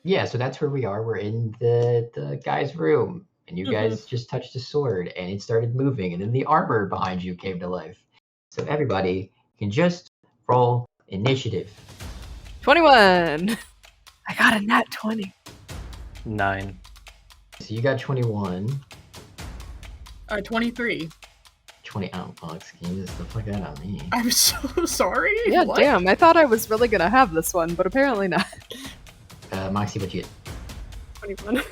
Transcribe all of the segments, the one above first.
Yeah, so that's where we are. We're in the guy's room, and you guys just touched a sword, and it started moving, and then the armor behind you came to life. So everybody can just roll initiative. 21. I got a nat 20. 9. So you got 21. 23. 20. Oh, well, excuse the fuck out of me. I'm so sorry. Yeah, What? damn. I thought I was really gonna have this one, but apparently not. Moxie, what you get? 21.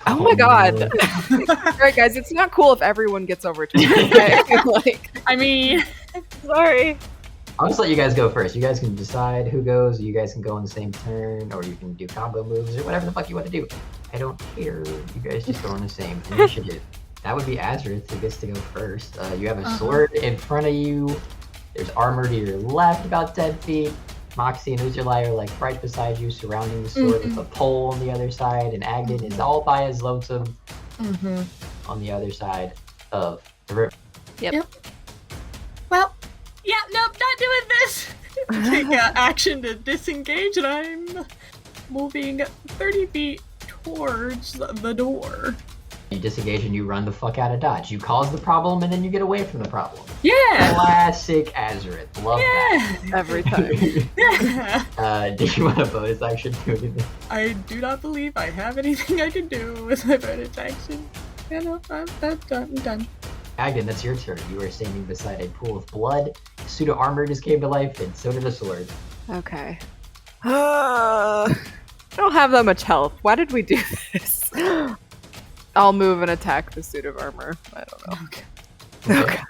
Oh my god. Alright, guys, it's not cool if everyone gets over 20. Okay? Like, I mean, Sorry. I'll just let you guys go first. You guys can decide who goes. You guys can go on the same turn, or you can do combo moves, or whatever the fuck you want to do. I don't care. You guys just go on the same initiative. That would be Azareth who gets to go first. You have a sword in front of you. There's armor to your left, about 10 feet. Moxie and Uzalai are like right beside you, surrounding the sword with a pole on the other side, and Agden is all by his lonesome on the other side of the river. Yep. well, yeah, nope, not doing this. Take action to disengage, and I'm moving 30 feet towards the door. You disengage and you run the fuck out of Dodge. You cause the problem and then you get away from the problem. Yeah! Classic Azareth. Love that. Every time. Yeah! Do you want a bonus action to do anything? I do not believe I have anything I can do with my bonus action. Yeah, no, I'm done. Agden, that's your turn. You are standing beside a pool of blood. The suit of armor just came to life, and so did the sword. Okay. I don't have that much health. Why did we do this? I'll move and attack the suit of armor. I don't know. Okay.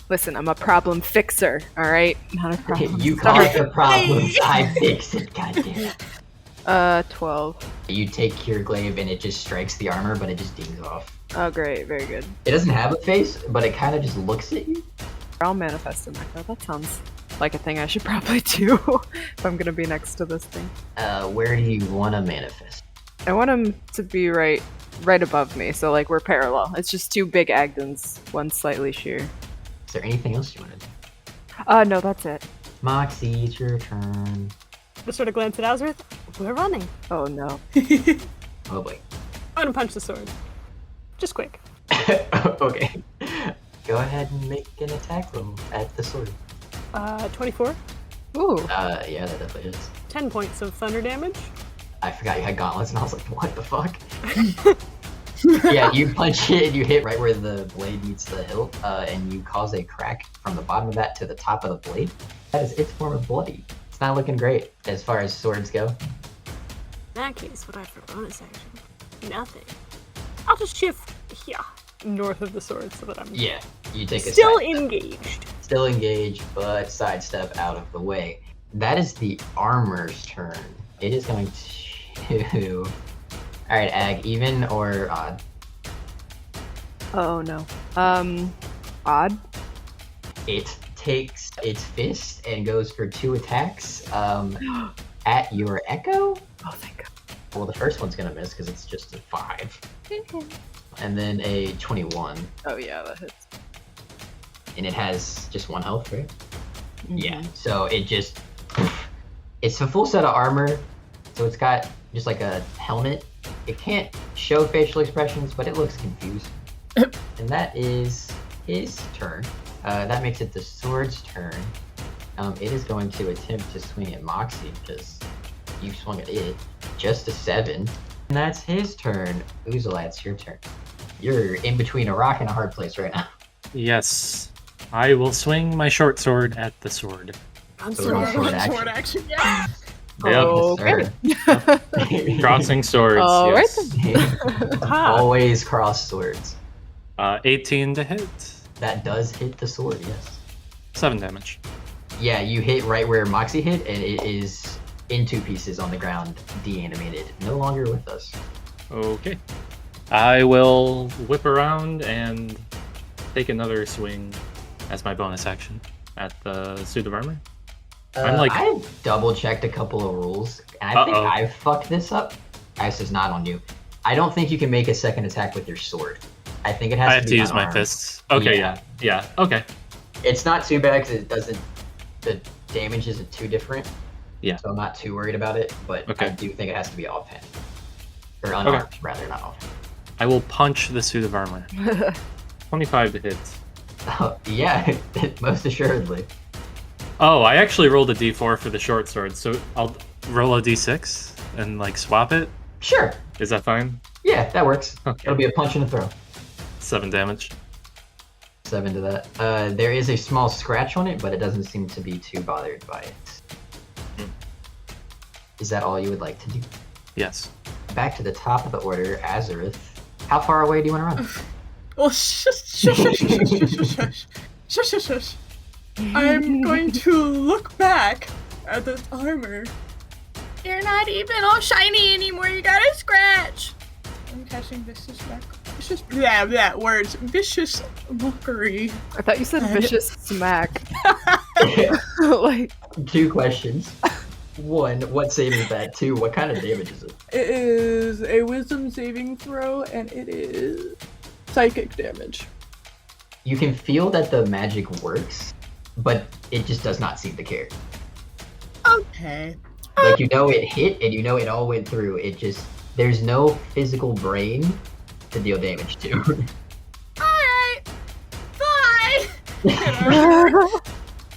Listen, I'm a problem fixer, alright? Not a problem You starter. cause the problems, I fix it, goddamn. 12. You take your glaive and it just strikes the armor, but it just dings off. Oh, great. Very good. It doesn't have a face, but it kind of just looks at you. I'll manifest a macro. That sounds like a thing I should probably do if I'm gonna be next to this thing. Where do you want to manifest? I want him to be right above me, so like we're parallel. It's just two big Agdens, one slightly sheer. Is there anything else you want to do? No, that's it. Moxie, it's your turn. Just sort of glance at Azareth. We're running. Oh no. Oh boy. I'm gonna punch the sword. Just quick. Okay. Go ahead and make an attack roll at the sword. 24. Ooh. Yeah, that definitely is. 10 points of thunder damage. I forgot you had gauntlets, and I was like, what the fuck? Yeah, you punch it, and you hit right where the blade meets the hilt, and you cause a crack from the bottom of that to the top of the blade. That is its form of bloody. It's not looking great as far as swords go. In that case, what I have for bonus action? Nothing. I'll just shift here, north of the sword, so that I'm Yeah, you take a still sidestep. engaged. Still engaged, but sidestep out of the way. That is the armor's turn. It is going to... Alright, Ag, even or odd? Oh no. Odd. It takes its fist and goes for 2 attacks at your echo. Oh thank god. Well, the first one's gonna miss because it's just a 5. And then a 21. Oh yeah, that hits. And it has just 1 health, right? Mm-hmm. Yeah, so it just... It's a full set of armor, so it's got just like a helmet. It can't show facial expressions, but it looks confused. And that is his turn. That makes it the sword's turn. It is going to attempt to swing at Moxie because you swung at it. Just a 7. And that's his turn. Uzalai, it's your turn. You're in between a rock and a hard place right now. Yes. I will swing my short sword at the sword. I'm So sorry. sword action. Sword action, yeah. Okay. Sir. Crossing swords, All right yes. Always cross swords. 18 to hit. That does hit the sword, yes. 7 damage. Yeah, you hit right where Moxie hit, and it is in 2 pieces on the ground, de-animated. No longer with us. Okay. I will whip around and take another swing as my bonus action at the suit of armor. I double-checked a couple of rules, and I think Uh-oh. I fucked this up. This is not on you. I don't think you can make a second attack with your sword. I think it has I to have be to use my unarmed. fists. Okay, Yeah. yeah. Okay. It's not too bad because it doesn't. The damage isn't too different. Yeah. So I'm not too worried about it, but Okay. I do think it has to be offhand. Or unarmed, rather, not offhand. I will punch the suit of armor. 25 to hit. Yeah, most assuredly. Oh, I actually rolled a d4 for the short sword, so I'll roll a d6 and like swap it. Sure. Is that fine? Yeah, that works. Okay. It'll be a punch and a throw. 7 damage. 7 to that. There is a small scratch on it, but it doesn't seem to be too bothered by it. Is that all you would like to do? Yes. Back to the top of the order, Azareth. How far away do you want to run? Oh, shush. I'm going to look back at this armor. You're not even all shiny anymore. You got a scratch. I'm casting vicious words. Vicious mockery. I thought you said vicious smack. Like, 2 questions. 1, what save is that? 2, what kind of damage is it? It is a wisdom saving throw, and it is psychic damage. You can feel that the magic works, but it just does not seem to care. Okay. Like, you know it hit, and you know it all went through. It just, there's no physical brain to deal damage to. Alright. Bye.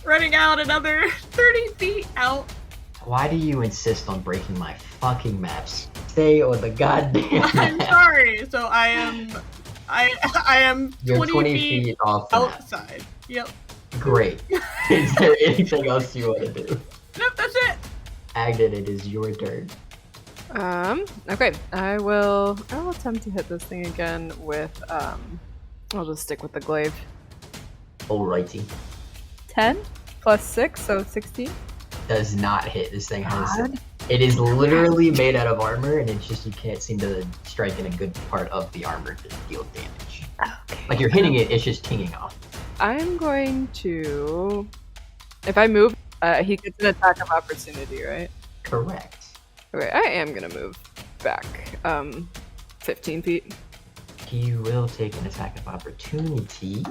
Running out another 30 feet out. Why do you insist on breaking my fucking maps? Stay on the goddamn I'm map. sorry. So I am You're 20 feet off the map. outside. Yep. Great. Is there anything else you want to do? Nope, that's it. Agden, it is your turn. Okay. I will attempt to hit this thing again with, I'll just stick with the glaive. Alrighty. 10 plus 6, so 16. Does not hit. This thing has. God. It is literally made out of armor, and it's just you can't seem to strike in a good part of the armor to deal damage. Okay. Like you're hitting it, it's just tinging off. I'm going to... If I move, he gets an attack of opportunity, right? Correct. Okay, I am gonna move back, 15 feet. He will take an attack of opportunity.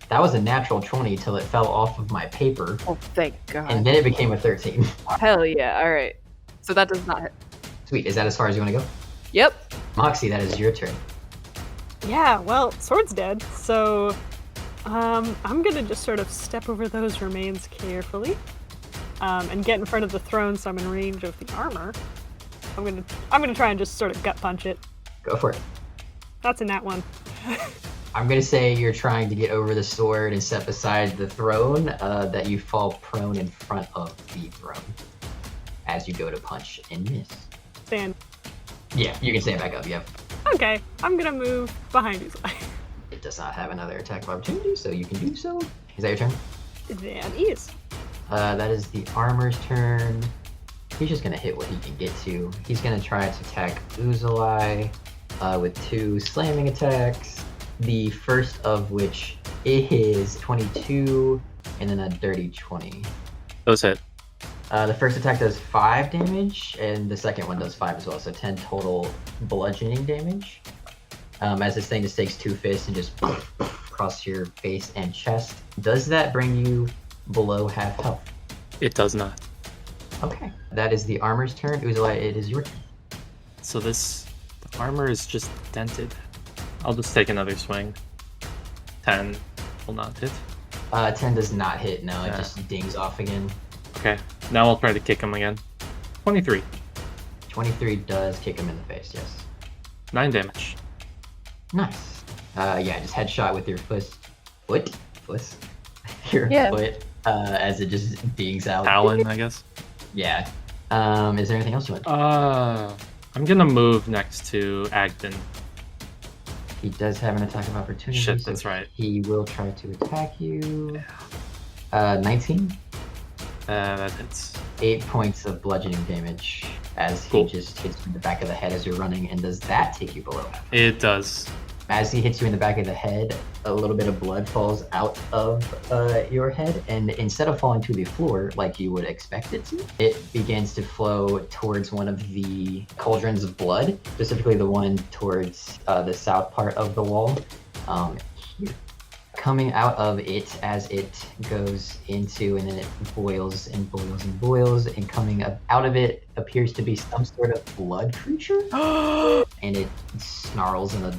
That was a natural 20 till it fell off of my paper, Oh, thank God. and then it became a 13. Hell yeah, alright. So that does not hit. Sweet. Is that as far as you want to go? Yep. Moxie, that is your turn. Yeah, well, sword's dead, so I'm gonna just sort of step over those remains carefully, and get in front of the throne so I'm in range of the armor. I'm gonna try and just sort of gut punch it. Go for it. That's a nat 1. I'm gonna say you're trying to get over the sword and step aside the throne, that you fall prone in front of the throne as you go to punch and miss. Stand. Yeah, you can stand back up, yep. Okay, I'm gonna move behind Uzalai. It does not have another attack of opportunity, so you can do so. Is that your turn? That is. That is the armor's turn. He's just gonna hit what he can get to. He's gonna try to attack Uzalai with 2 slamming attacks. The first of which is 22, and then a dirty 20. Those hit. The first attack does 5 damage, and the second one does 5 as well, so 10 total bludgeoning damage. As this thing just takes 2 fists and just across your face and chest. Does that bring you below half health? It does not. Okay. That is the armor's turn. Uzalai, it is your turn. So the armor is just dented. I'll just take another swing. 10 will not hit. 10 does not hit, no, it Yeah. just dings off again. Okay, now I'll try to kick him again. 23. 23 does kick him in the face, yes. 9 damage. Nice. Yeah, just headshot with your foot. Your Yeah. foot, as it just dings out. Talon, I guess. Yeah. Is there anything else you want? I'm gonna move next to Agden. He does have an attack of opportunity. Shit, so that's right. He will try to attack you. 19. That hits. 8 points of bludgeoning damage as he Cool. just hits you in the back of the head as you're running. And does that take you below half? It does. As he hits you in the back of the head, a little bit of blood falls out of your head, and instead of falling to the floor like you would expect it to, it begins to flow towards one of the cauldrons of blood, specifically the one towards the south part of the wall. Here. Coming out of it as it goes into, and then it boils and boils and boils, and coming out of it appears to be some sort of blood creature, and it snarls in a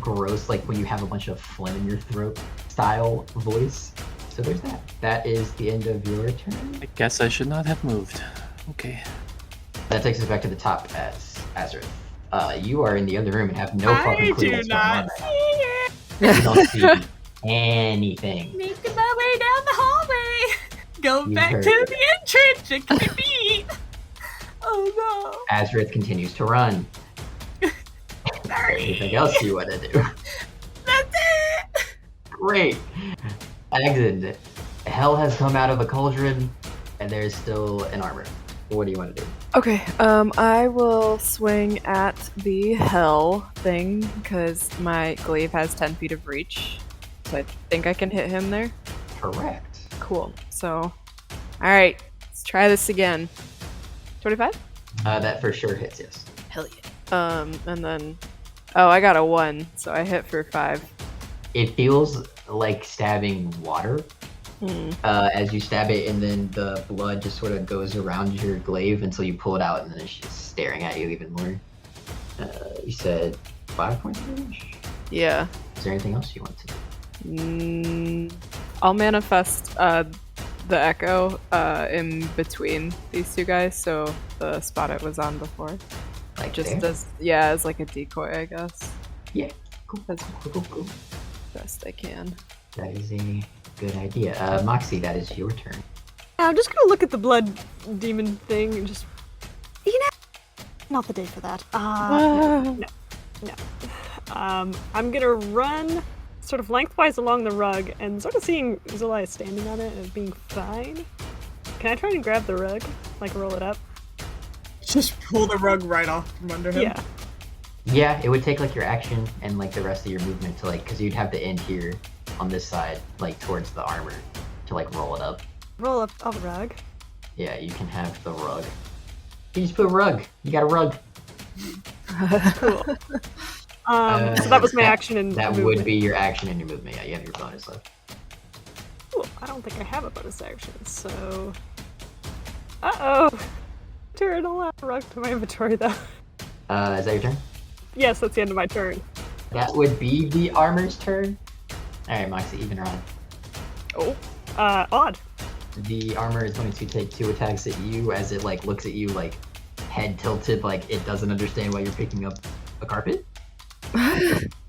gross, like when you have a bunch of phlegm in your throat style voice. So there's that. That is the end of your turn. I guess I should not have moved. Okay. That takes us back to the top as Azareth. You are in the other room and have no fucking clue what's going on right now. You don't see anything. Making my way down the hallway. Go You back heard to it. the entrance. It could be. Oh Azareth continues to run. no. Sorry. Anything else you want to do? That's it. Great. Exit. Hell has come out of the cauldron, and there's still an armor. What do you want to do? Okay, I will swing at the hell thing because my glaive has 10 feet of reach. So I think I can hit him there. Correct. Cool. So, alright, let's try this again. 25? That for sure hits, yes. Hell yeah. And then, oh, I got a 1, so I hit for 5. It feels like stabbing water as you stab it, and then the blood just sort of goes around your glaive until you pull it out, and then it's just staring at you even more. You said 5 points of damage? Yeah. Is there anything else you want to do? I'll manifest the echo in between these two guys, so the spot it was on before. Like Just there? as like a decoy, I guess. Yeah. Cool. As Cool. best I can. That is a good idea. Moxie, that is your turn. I'm just gonna look at the blood demon thing and just, not the day for that. No. I'm gonna run sort of lengthwise along the rug and sort of seeing Uzalai standing on it and being fine. Can I try and grab the rug? Like roll it up? Just pull the rug right off from under him. Yeah. Yeah, it would take like your action and like the rest of your movement to like, because you'd have to end here on this side, like towards the armor, to like roll it up. Roll up a rug. Yeah, you can have the rug. You just put a rug. You got a rug. Cool. So that was my action and That movement. would be your action and your movement. Yeah, you have your bonus left. Ooh, I don't think I have a bonus action, so... Uh-oh! Turn a lot rug to my inventory, though. Is that your turn? Yes, that's the end of my turn. That would be the armor's turn. Alright, Moxie, even or odd. Oh. Odd. The armor is going to take 2 attacks at you as it like looks at you like head tilted, like it doesn't understand why you're picking up a carpet.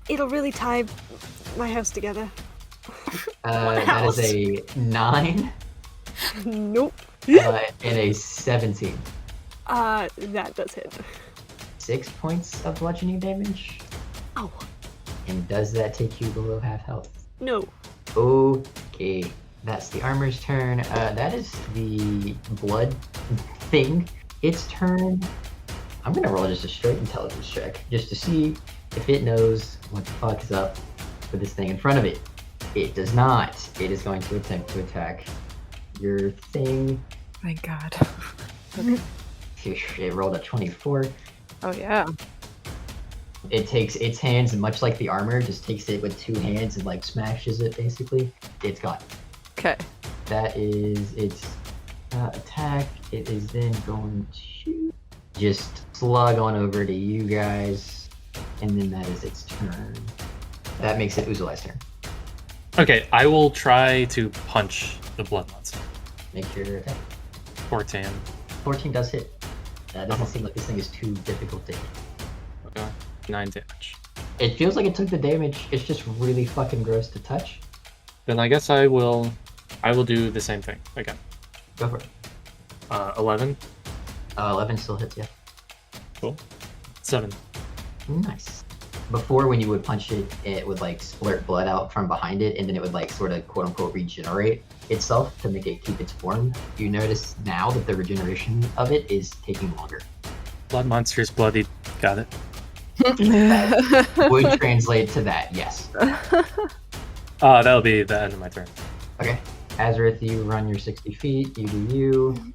It'll really tie my house together. That is a 9 Nope. and a 17. That does hit. 6 points of bludgeoning damage. Oh. And does that take you below half health? No. Okay, that's the armor's turn. That is the blood thing. Its turn. I'm gonna roll just a straight intelligence check just to see if it knows what the fuck is up with this thing in front of it. It does not. It is going to attempt to attack your thing. Thank God. It rolled a 24. Oh yeah. It takes its hands, and much like the armor, just takes it with 2 hands and like smashes it basically. It's gone. Okay. That is its attack. It is then going to just slug on over to you guys, and then that is its turn. That makes it Uzalai's turn. Okay, I will try to punch the blood monster. Make your attack. 14. 14 does hit. Doesn't seem like this thing is too difficult to hit. Okay. 9 damage. It feels like it took the damage. It's just really fucking gross to touch. Then I guess I will do the same thing again. Go for it. 11. 11 still hits, yeah. Cool. 7. Nice. Before, when you would punch it, it would like splurt blood out from behind it, and then it would like sort of quote unquote regenerate itself to make it keep its form. You notice now that the regeneration of it is taking longer. Blood monster's bloodied. Got it. Would translate to that, yes. That'll be the end of my turn. Okay. Azareth, you run your 60 feet. You do you.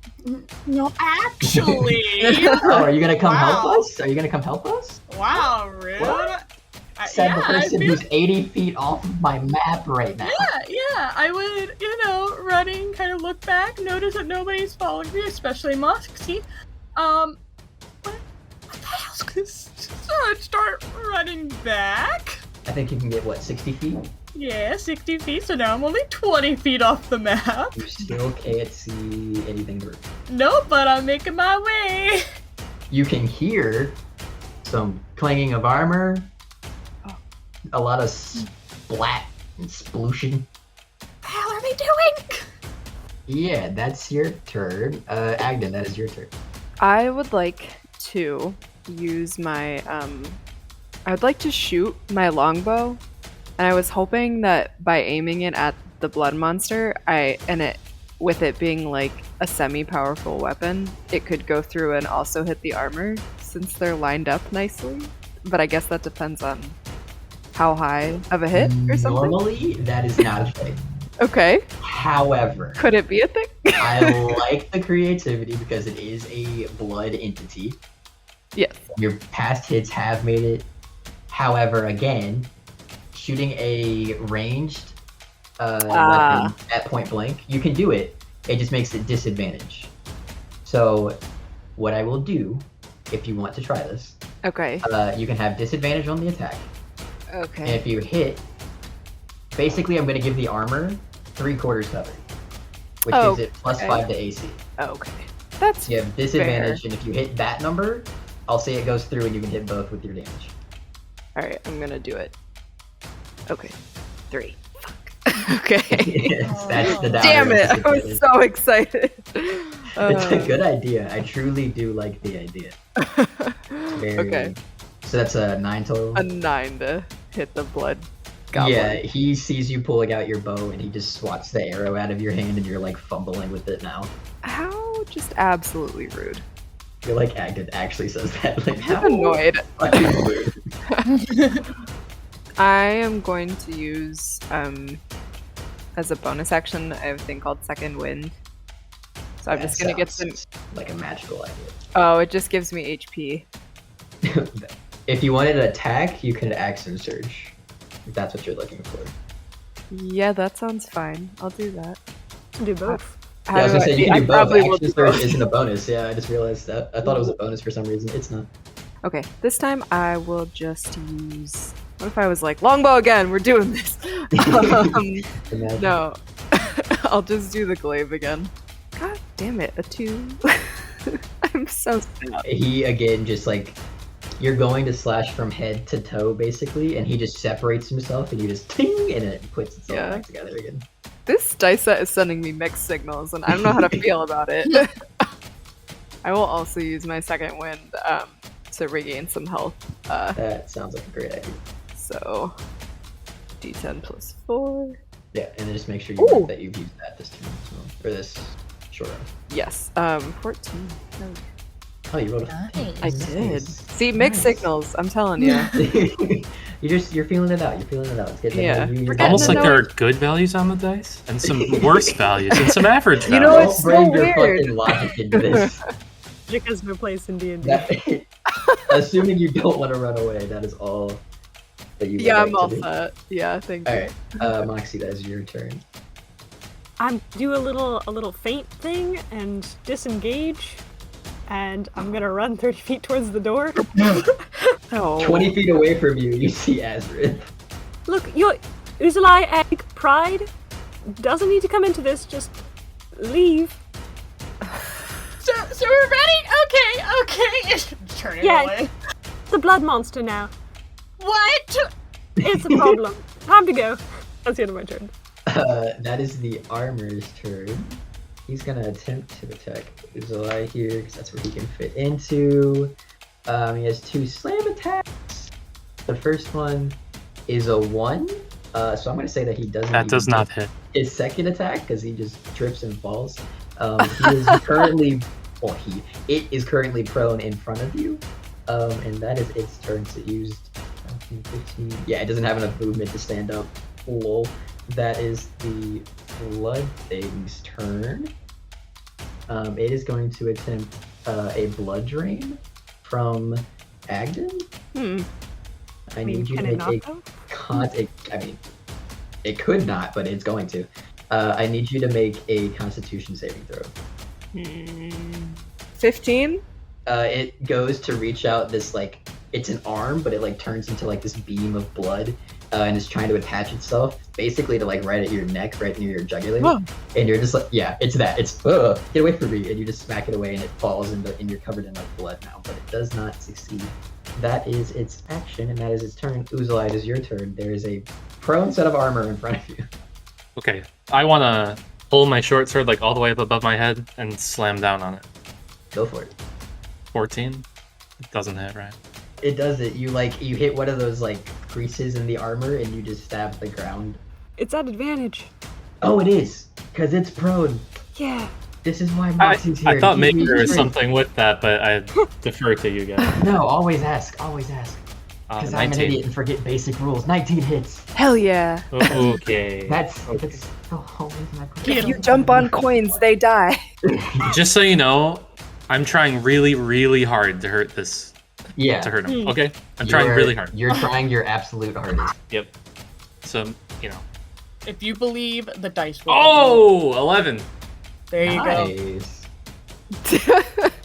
No, actually. Oh, are you gonna come help Wow. us? Are you gonna come help us? Wow, rude. What? Said the I person feel- who's 80 feet off of my map right now. Yeah, I would, running, kind of look back, notice that nobody's following me, especially Moxie. What the hell's this? So I'd start running back. I think you can get, what, 60 feet? Yeah, 60 feet, so now I'm only 20 feet off the map. You still can't see anything through. Nope, but I'm making my way. You can hear some clanging of armor, a lot of splat and splooshing. What the hell are they doing? Yeah, that's your turn. Agden, that is your turn. I would like to use my I would like to shoot my longbow, and I was hoping that by aiming it at the blood monster, with it being like a semi-powerful weapon, it could go through and also hit the armor since they're lined up nicely. But I guess that depends on how high of a hit or something. Normally, that is not a thing. Okay. However, Could it be a thing? I like the creativity because it is a blood entity. Yes. Your past hits have made it. However, again, shooting a ranged weapon at point blank, you can do it. It just makes it disadvantage. So, what I will do, if you want to try this, Okay. you can have disadvantage on the attack. And Okay. if you hit, basically I'm going to give the armor 3/4 cover, which Oh, gives it plus okay. 5 to AC. Okay. That's So you have disadvantage, and if you hit that number, I'll say it goes through and you can hit both with your damage. Alright, I'm gonna do it. Okay. 3. Fuck. Okay. Yes, that's the Damn it! I was disadvantage. so excited. It's a good idea. I truly do like the idea. Very- Okay. So that's a 9 total? A 9 to hit the blood goblin. Yeah, he sees you pulling out your bow and he just swats the arrow out of your hand and you're like fumbling with it now. How just absolutely rude. I feel like Agden actually says that. Like, I'm annoyed. fucking rude. I am going to use, as a bonus action, I have a thing called Second Wind. So I'm That just gonna get some. sounds like a magical idea. Oh, it just gives me HP. If you wanted to attack, you could action surge. If that's what you're looking for. Yeah, that sounds fine. I'll do that. Do both. Yeah, I was gonna say you I can do both. probably will Action do surge both. isn't a bonus. Yeah, I just realized that. I thought it was a bonus for some reason. It's not. Okay, this time I will just use. What if I was like, longbow again? We're doing this. Imagine. No, I'll just do the glaive again. God damn it, a 2. I'm so sad. He again just like you're going to slash from head to toe basically, and he just separates himself, and you just ting, and it puts itself Yeah. back together again. This dice set is sending me mixed signals, and I don't know how to feel about it. I will also use my second wind to regain some health. That sounds like a great idea. So, D10 plus 4. Yeah, and then just make sure you Ooh. mark that you've used that this turn as well, or this short round. Yes, 14. Oh, you rolled a Nice. I did. See, mixed Nice. signals. I'm telling you. you're feeling it out. You're feeling it out. It's good. Yeah. You're We're getting Almost to like know- there are good values on the dice and some worse values and some average You know, values. it's Don't bring so your weird. fucking logic into this. Magic has no place in D&D. That- assuming you don't want to run away, that is all that you would Yeah, like I'm all to do. set. Yeah, thank you. Alright, Moxie, that is your turn. I do a little feint thing and disengage, and I'm gonna run 30 feet towards the door. Oh. 20 feet away from you, you see Azareth. Look, your Uzalai egg pride doesn't need to come into this. Just leave. So we're ready? Okay. Turning Yeah. away. The blood monster now. What? It's a problem. Time to go. That's the end of my turn. That is the armor's turn. He's gonna attempt to attack Uzalai here, because that's where he can fit into. He has 2 slam attacks. The first one is a 1. So I'm gonna say that he doesn't. That even does not get hit. his second attack because he just trips and falls. He is currently, it is currently prone in front of you. And that is its turn. So it used 15. Yeah, it doesn't have enough movement to stand up. Lol. That is the blood thing's turn. It is going to attempt a blood drain from Agden. I need you to make a I mean, it could not, but it's going to. I need you to make a Constitution saving throw. 15? It goes to reach out this, like, it's an arm, but it, like, turns into, like, this beam of blood, and is trying to attach itself, basically to, like, right at your neck, right near your jugular. Whoa. And you're just like, yeah, it's that. It's, get away from me. And you just smack it away, and it falls, and you're covered in, like, blood now, but it does not succeed. That is its action, and that is its turn. Uzalai, it is your turn. There is a prone set of armor in front of you. Okay, I want to pull my short sword like all the way up above my head and slam down on it. Go for it. 14? It doesn't hit, right? It does it. You hit one of those, like, creases in the armor, and you just stab the ground. It's at advantage. Oh, it is, because it's prone. Yeah. This is why Moxie's here. I thought maybe He's there was free. something with that, but I defer to you guys. No, always ask. Always ask. Because I'm an 19. idiot and forget basic rules. 19 hits. Hell yeah. Okay. That's always my question. If you jump on coins, they die. Just so you know, I'm trying really, really hard to hurt this. Yeah. To hurt him. Okay? I'm trying really hard. You're trying your absolute hardest. Yep. So, you know. If you believe, the dice will. Oh! 11. There you go. Nice.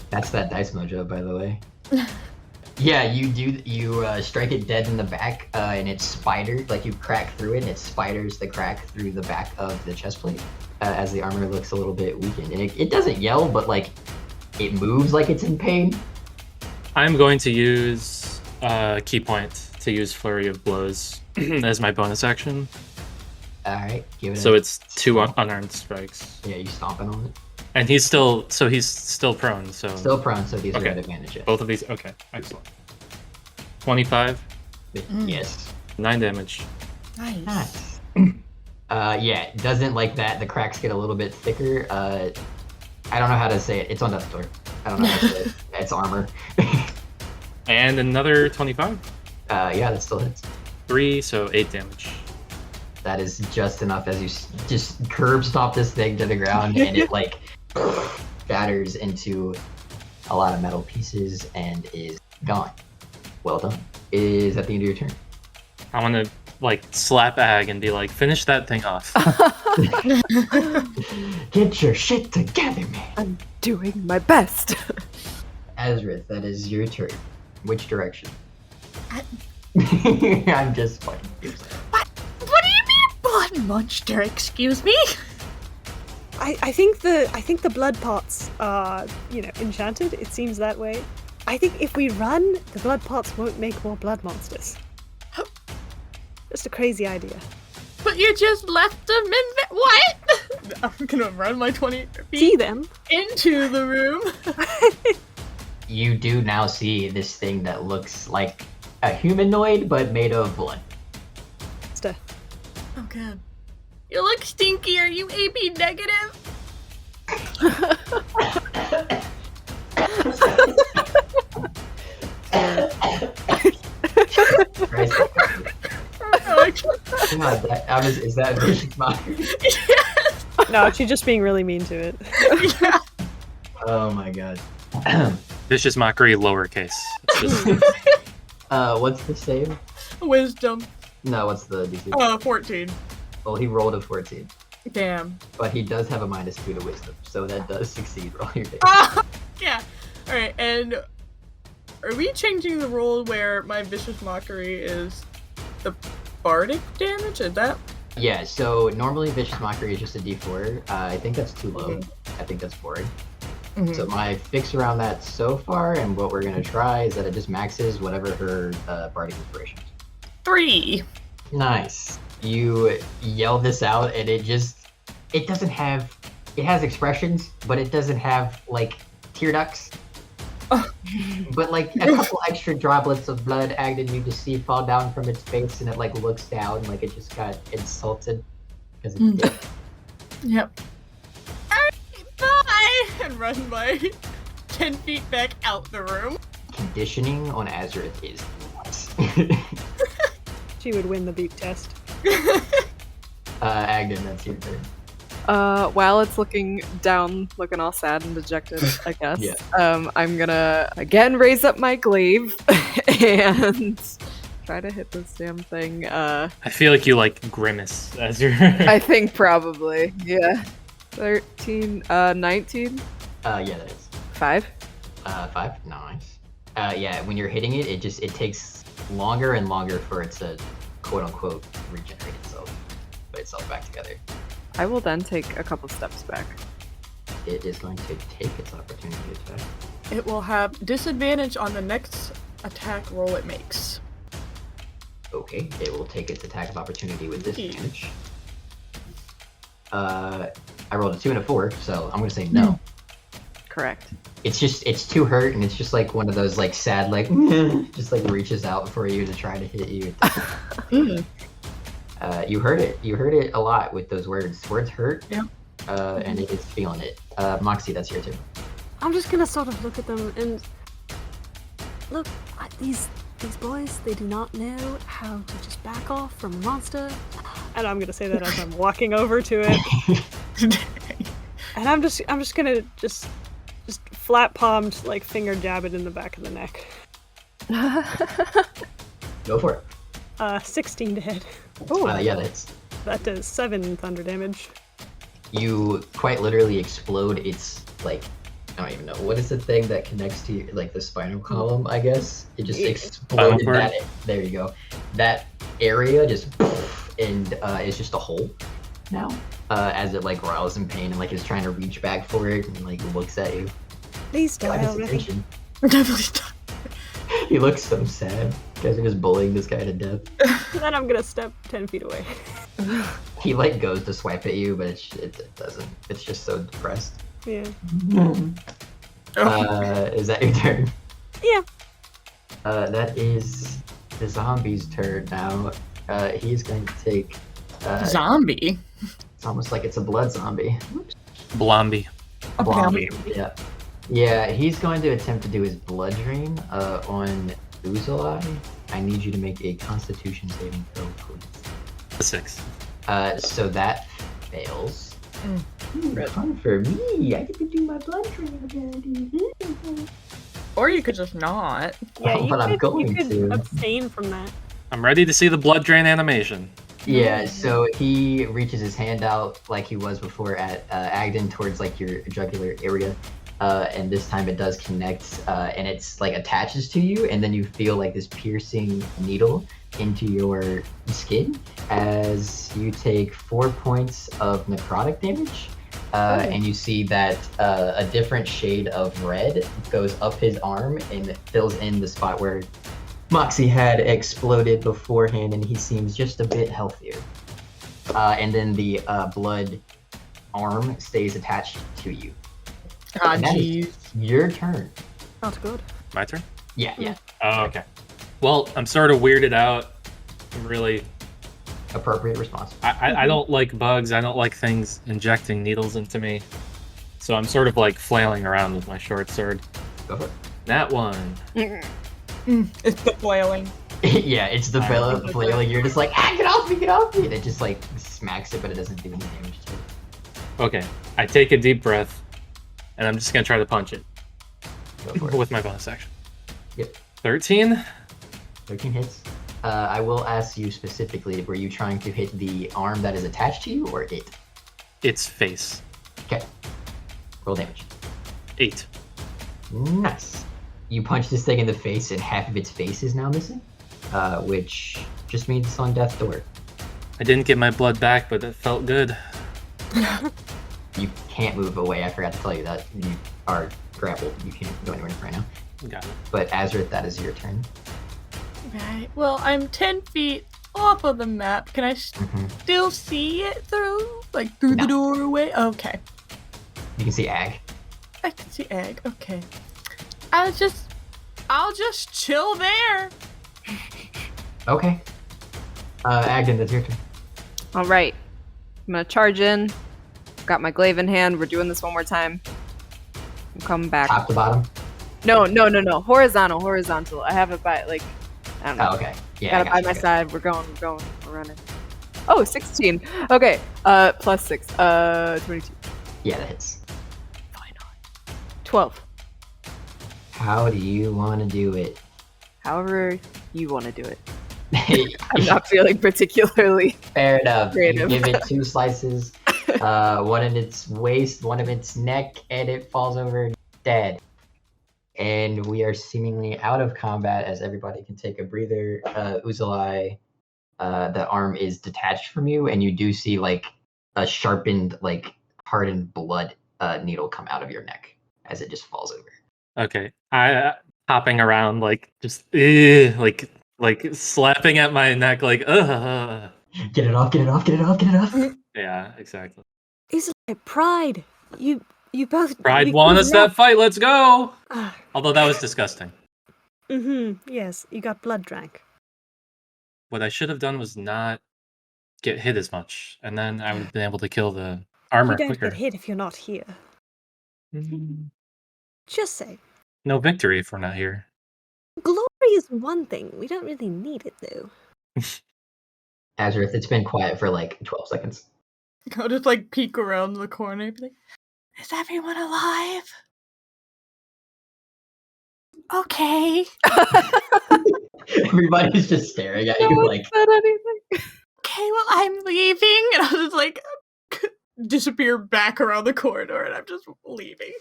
That's that dice mojo, by the way. Yeah, you strike it dead in the back, and it spiders, like you crack through it, and it spiders the crack through the back of the chest plate, as the armor looks a little bit weakened. And it doesn't yell, but like, it moves like it's in pain. I'm going to use key point to use Flurry of Blows as my bonus action. Alright, give it So a it's 2 unarmed strikes. Yeah, you stomping on it. And he's still prone, so... Still prone, so these Okay. are at advantage. Yes. Both of these, okay, excellent. 25, Yes. 9 damage. Nice. Yeah, it doesn't like that. The cracks get a little bit thicker. I don't know how to say it. It's on the door. I don't know how to say it. It's armor. And another 25, Yeah, that still hits. 3, so 8 damage. That is just enough as you just curb stomp this thing to the ground, and it like shatters into a lot of metal pieces and is gone. Well done. Is at the end of your turn. I want to, like, slap Ag and be like, finish that thing off. Get your shit together, man. I'm doing my best. Azrith, that is your turn. Which direction? I- I'm just fucking confused. What do you mean, blood monster? Excuse me. I think the blood pots are, enchanted. It seems that way. I think if we run, the blood pots won't make more blood monsters. Just a crazy idea. But you just left them in there. What? I'm gonna run my 20 See feet them? into the room. You do now see this thing that looks like a humanoid, but made of blood. Stay. Oh god. You look stinky. Are you AB negative? Christ. God, is that vicious mockery? Yes. No, she's just being really mean to it. Yeah. Oh my god. Vicious Mockery, lowercase. It's just, What's the save? Wisdom. No, what's the DC? 14. Well, he rolled a 14, Damn. but he does have a -2 to wisdom, so that does succeed. Roll your dice. Yeah. Alright, and are we changing the rule where my vicious mockery is the bardic damage? Is that? Yeah, so normally vicious mockery is just a D4. I think that's too low. I think that's boring. So my fix around that so far, and what we're gonna try is that it just maxes whatever her bardic inspiration is. 3. Nice. You yell this out, and it doesn't have. It has expressions, but it doesn't have like tear ducts. But like a couple extra droplets of blood, Agden, you just see fall down from its face, and it like looks down like it just got insulted because it's dead. Yep. Alright, bye! And run my 10 feet back out the room. conditioning on Azurith is nuts. She would win the beep test. Agden, that's your turn. While it's looking down, looking all sad and dejected, I guess. Yeah. I'm gonna again raise up my glaive and try to hit this damn thing. I feel like you like grimace as you're. I think probably, yeah. 13, 19, Yeah, that is. 5. 5, nice. Yeah, when you're hitting it, it takes longer and longer for it to quote unquote regenerate itself, put itself back together. I will then take a couple steps back. It is going to take its opportunity attack. It will have disadvantage on the next attack roll it makes. Okay, it will take its attack of opportunity with disadvantage. I rolled a 2 and a 4, so I'm gonna say no. Correct. It's too hurt, and it's just like one of those like sad like just like reaches out for you to try to hit you. You heard it. You heard it a lot with those words. Words hurt. Yeah. And it is feeling it. Moxie, that's your turn. I'm just gonna sort of look at them and look. These boys, they do not know how to just back off from a monster. And I'm gonna say that as I'm walking over to it. And I'm just gonna just flat palmed, like finger jab it in the back of the neck. Go for it. 16 to hit. Yeah, that's. That does 7 thunder damage. You quite literally explode its like. I don't even know what is the thing that connects to like the spinal column. I guess it just exploded that. There you go. That area just and it's just a hole now. As it like growls in pain and like is trying to reach back for it and like looks at you. Please die Got his already. attention. Please die. He looks so sad. You guys are just bullying this guy to death. Then I'm gonna step 10 feet away. He like goes to swipe at you, but it doesn't. It's just so depressed. Yeah. Is that your turn? Yeah. That is the zombie's turn now. He's going to take. Zombie. It's almost like it's a blood zombie. Blombie. Blombie. Yeah. Yeah, he's going to attempt to do his blood drain on Uzalai. I need you to make a Constitution saving throw, please. 6. So that fails. Fun for me. I get to do my blood drain again. Or you could just not. Yeah, But I'm going you could to. abstain from that. I'm ready to see the blood drain animation. Yeah, so he reaches his hand out like he was before at Agden towards like your jugular area. And this time it does connect and it's like attaches to you, and then you feel like this piercing needle into your skin as you take 4 points of necrotic damage. And you see that a different shade of red goes up his arm and fills in the spot where Moxie had exploded beforehand, and he seems just a bit healthier. And then the blood arm stays attached to you. Ah, And that is jeez. your turn. Not good. My turn? Yeah. Oh, okay. Well, I'm sort of weirded out. I'm really. Appropriate response. I don't like bugs. I don't like things injecting needles into me. So I'm sort of like flailing around with my short sword. Go for That one. It's the boiling. it. Yeah, it's the flailing. You're just like, get off me, get off me. And it just like smacks it, but it doesn't do any damage to it. Okay. I take a deep breath, and I'm just gonna try to punch it Go for it. with my bonus action. Yep. 13. 13 hits. I will ask you specifically, were you trying to hit the arm that is attached to you or it? Its face. Okay. Roll damage. 8. Nice. You punch this thing in the face and half of its face is now missing, which just means it's on death's door. I didn't get my blood back, but it felt good. You can't move away. I forgot to tell you that. You are grappled. You can't go anywhere right now. Got it. But Azurith, that is your turn. Right. Well, I'm 10 feet off of the map. Can I Mhm. still see it through? Like through No. the doorway? Okay. You can see Ag. I can see egg. Okay. I'll just chill there. Okay. Agden, that's your turn. All right. I'm gonna charge in. Got my glaive in hand. We're doing this one more time. I'm coming back. Top to bottom. No. Horizontal. I have it by like I don't know. Oh, okay. Yeah, Got I it by got my you. side. We're running. Oh, 16. Okay. Plus 6. 22. Yeah, that hits. 12. How do you want to do it? However you want to do it. I'm not feeling particularly. Fair enough. Creative. You give it 2 slices, one in its waist, one in its neck, and it falls over dead. And we are seemingly out of combat as everybody can take a breather. Uzalai, the arm is detached from you, and you do see like a sharpened, like hardened blood needle come out of your neck as it just falls over. Okay, I hopping around like just like slapping at my neck like ugh. Get it off, get it off, get it off, get it off. Yeah, exactly. Uzalai, pride. You both. Pride we won could've us that left. fight. Let's go. Ah, Although that was disgusting. yes, you got blood drank. What I should have done was not get hit as much, and then I would have been able to kill the armor You don't quicker. get hit if you're not here. Mm, Just say. No victory if we're not here. Glory is one thing. We don't really need it, though. Azurith, it's been quiet for like 12 seconds. I'll just like peek around the corner and be like, is everyone alive? Okay. Everybody's just staring at No you one like, said anything. Okay, well, I'm leaving. And I'll just like disappear back around the corridor and I'm just leaving.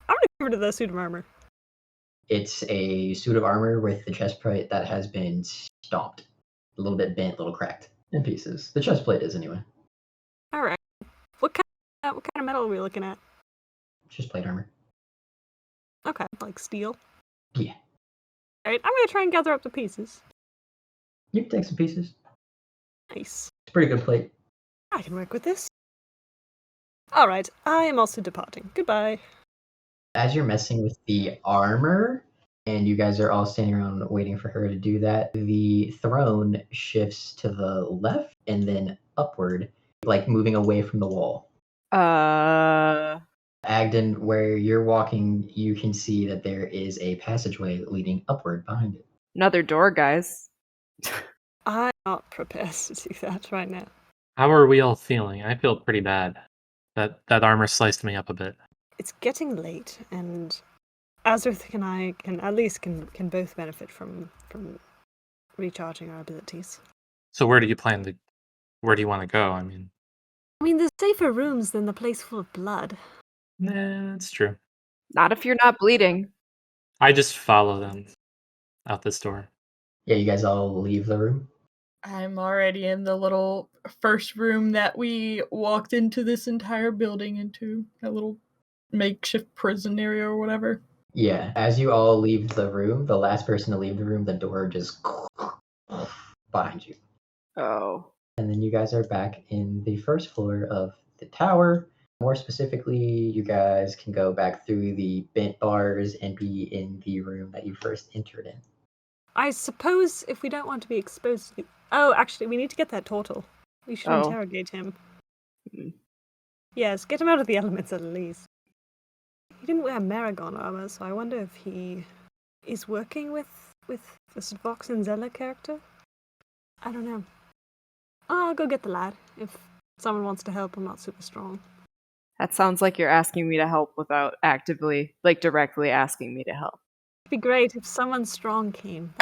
I'm gonna give her to the suit of armor. it's a suit of armor with the chest plate that has been stomped. A little bit bent, a little cracked in pieces. The chest plate is anyway. All right. What kind of metal are we looking at? Just plate armor. Okay, like steel. Yeah. All right, I'm gonna try and gather up the pieces. You can take some pieces. Nice. It's a pretty good plate. I can work with this. All right, I am also departing. Goodbye. As you're messing with the armor, and you guys are all standing around waiting for her to do that, the throne shifts to the left and then upward, like moving away from the wall. Agden, where you're walking, you can see that there is a passageway leading upward behind it. Another door, guys. I'm not prepared to do that right now. How are we all feeling? I feel pretty bad. That armor sliced me up a bit. It's getting late, and Azurth and I can at least can both benefit from recharging our abilities. So where do you plan to? Where do you want to go? I mean, there's safer rooms than the place full of blood. nah, that's true. Not if you're not bleeding. I just follow them out this door. Yeah, you guys all leave the room. I'm already in the little first room that we walked into this entire building into. That little makeshift prison area or whatever. Yeah, as you all leave the room, the last person to leave the room, the door just behind you. Oh. And then you guys are back in the first floor of the tower. More specifically, you guys can go back through the bent bars and be in the room that you first entered in. I suppose if we don't want to be exposed to... Oh, actually, we need to get that turtle. We should Oh. interrogate him. Hmm. Yes, get him out of the elements at least. He didn't wear Maragon armor, so I wonder if he is working with this Vox and Zella character? I don't know. I'll go get the lad. If someone wants to help, I'm not super strong. That sounds like you're asking me to help without actively, like directly asking me to help. It'd be great if someone strong came.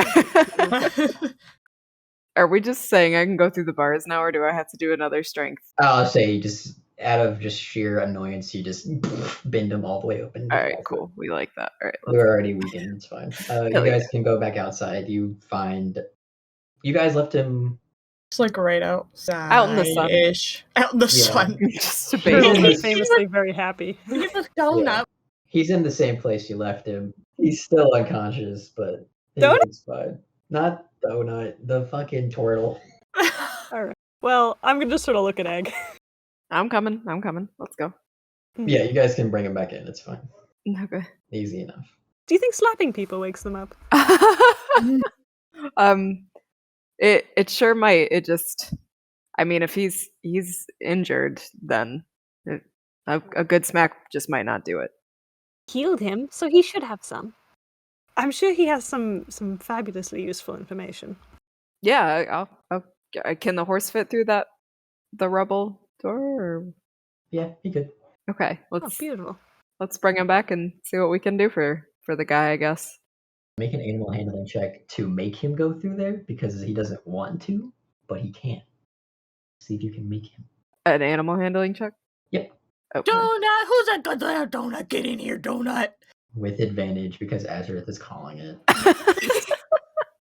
Are we just saying I can go through the bars now, or do I have to do another strength? I'll say, just out of just sheer annoyance, you just bend them all the way open. All right, cool. We like that. All right. We're already weakened. It's fine. You Hell guys can go back outside. You guys left him. It's like right outside. Out in the sun. Ish. Out in the Yeah. sun. Just a Sure. baby. He's famously very happy. Give us donut. Yeah. He's in the same place you left him. He's still unconscious, but Donut? it's fine. Not Donut, the fucking turtle. Alright. Well, I'm gonna just sort of look at Egg. I'm coming. Let's go. Yeah, you guys can bring him back in. It's fine. Okay. Easy enough. Do you think slapping people wakes them up? It sure might. It just, I mean, if he's injured, then a good smack just might not do it. healed him, so he should have some. I'm sure he has some fabulously useful information. Yeah, can the horse fit through the rubble door? Or... Yeah, he could. Okay, Oh, let's beautiful. bring him back and see what we can do for the guy, I guess. Make an animal handling check to make him go through there because he doesn't want to, but he can. See if you can make him. An animal handling check? Yep. Okay. Donut! Who's that good there? Donut, get in here, Donut! With advantage because Azareth is calling it.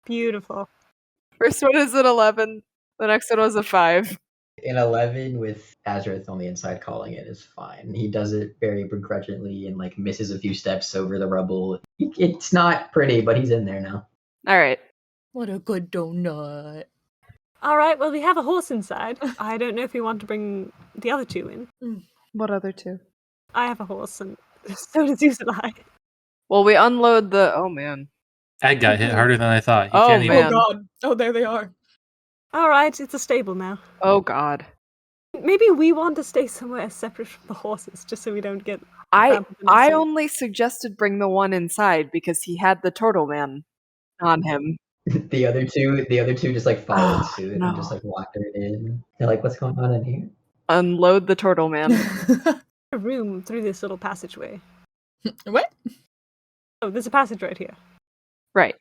Beautiful. First one is an 11. The next one was a 5. An 11 with Azareth on the inside calling it is fine. He does it very begrudgingly and like misses a few steps over the rubble. It's not pretty, but he's in there now. All right. What a good donut. All right, well, we have a horse inside. I don't know if you want to bring the other two in. What other two? I have a horse, and so does Uzalai. Well, we unload the. Oh man. Ed got hit harder than I thought. He Oh, can't even. man. Oh god. Oh, there they are. All right, it's a stable now. Oh god. Maybe we want to stay somewhere separate from the horses, just so we don't get. I trampled in the same- only suggested bring the one inside because he had the turtle man on him. The other two just like followed Oh, suit no. and just like wandered in. They're like, what's going on in here? Unload the turtle man. A room through this little passageway. What? Oh, there's a passage right here, Right.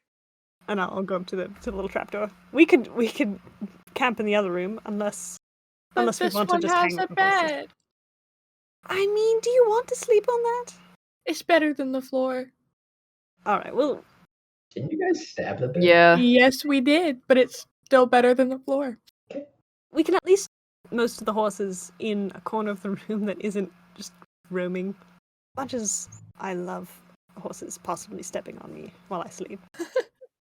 and I'll go up to the little trapdoor. We could camp in the other room unless we this want to one just has hang a with the horses. bed. I mean, do you want to sleep on that? It's better than the floor. All right, well, Didn't you guys stab the bed? Yeah. Yes, we did, but it's still better than the floor. we can at least most of the horses in a corner of the room that isn't just roaming. Much as I love horses possibly stepping on me while I sleep.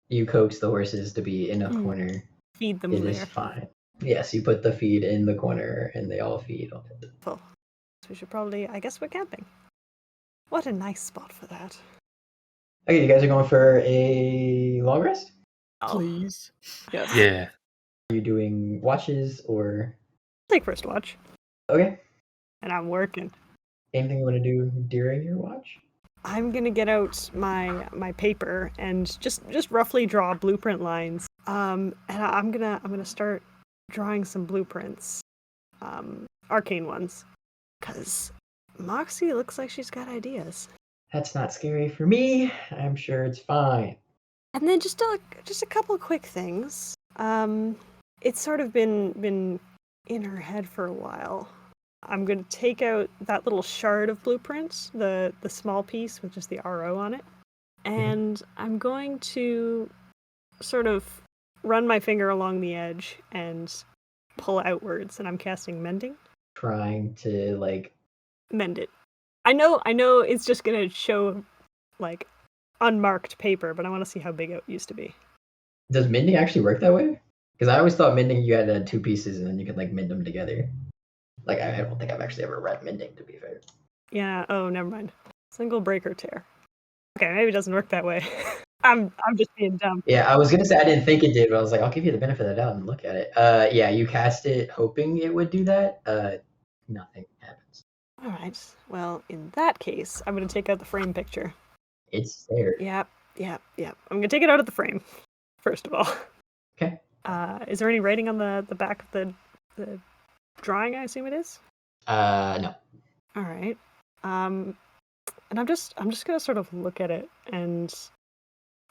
You coax the horses to be in a corner. Feed them It is there. fine. Yes, you put the feed in the corner and they all feed on it. So we should probably, I guess we're camping. What a nice spot for that. Okay, you guys are going for a long rest? Oh, Please. Yes. Yeah. Are you doing watches or take first watch. okay? And I'm working. Anything you want to do during your watch? I'm gonna get out my paper and just roughly draw blueprint lines. And I'm gonna start drawing some blueprints, arcane ones, because Moxie looks like she's got ideas. That's not scary for me. I'm sure it's fine. And then just a couple quick things. It's sort of been in her head for a while. I'm going to take out that little shard of blueprints, the small piece with just the RO on it, and I'm going to sort of run my finger along the edge and pull outwards, and I'm casting mending. Trying to like Mend it. I know it's just going to show like unmarked paper, but I want to see how big it used to be. does mending actually work that way? Because I always thought mending you had two pieces and then you could like mend them together. Like I don't think I've actually ever read mending, to be fair. Yeah, oh, never mind. Single break or tear. Okay, maybe it doesn't work that way. I'm just being dumb. Yeah, I was gonna say I didn't think it did, but I was like, I'll give you the benefit of the doubt and look at it. Yeah, you cast it hoping it would do that. Nothing happens. All right. Well, in that case, I'm going to take out the frame picture. It's there. Yep. I'm going to take it out of the frame, first of all. Okay. Is there any writing on the back of the drawing, I assume it is? No. All right. And I'm just going to sort of look at it and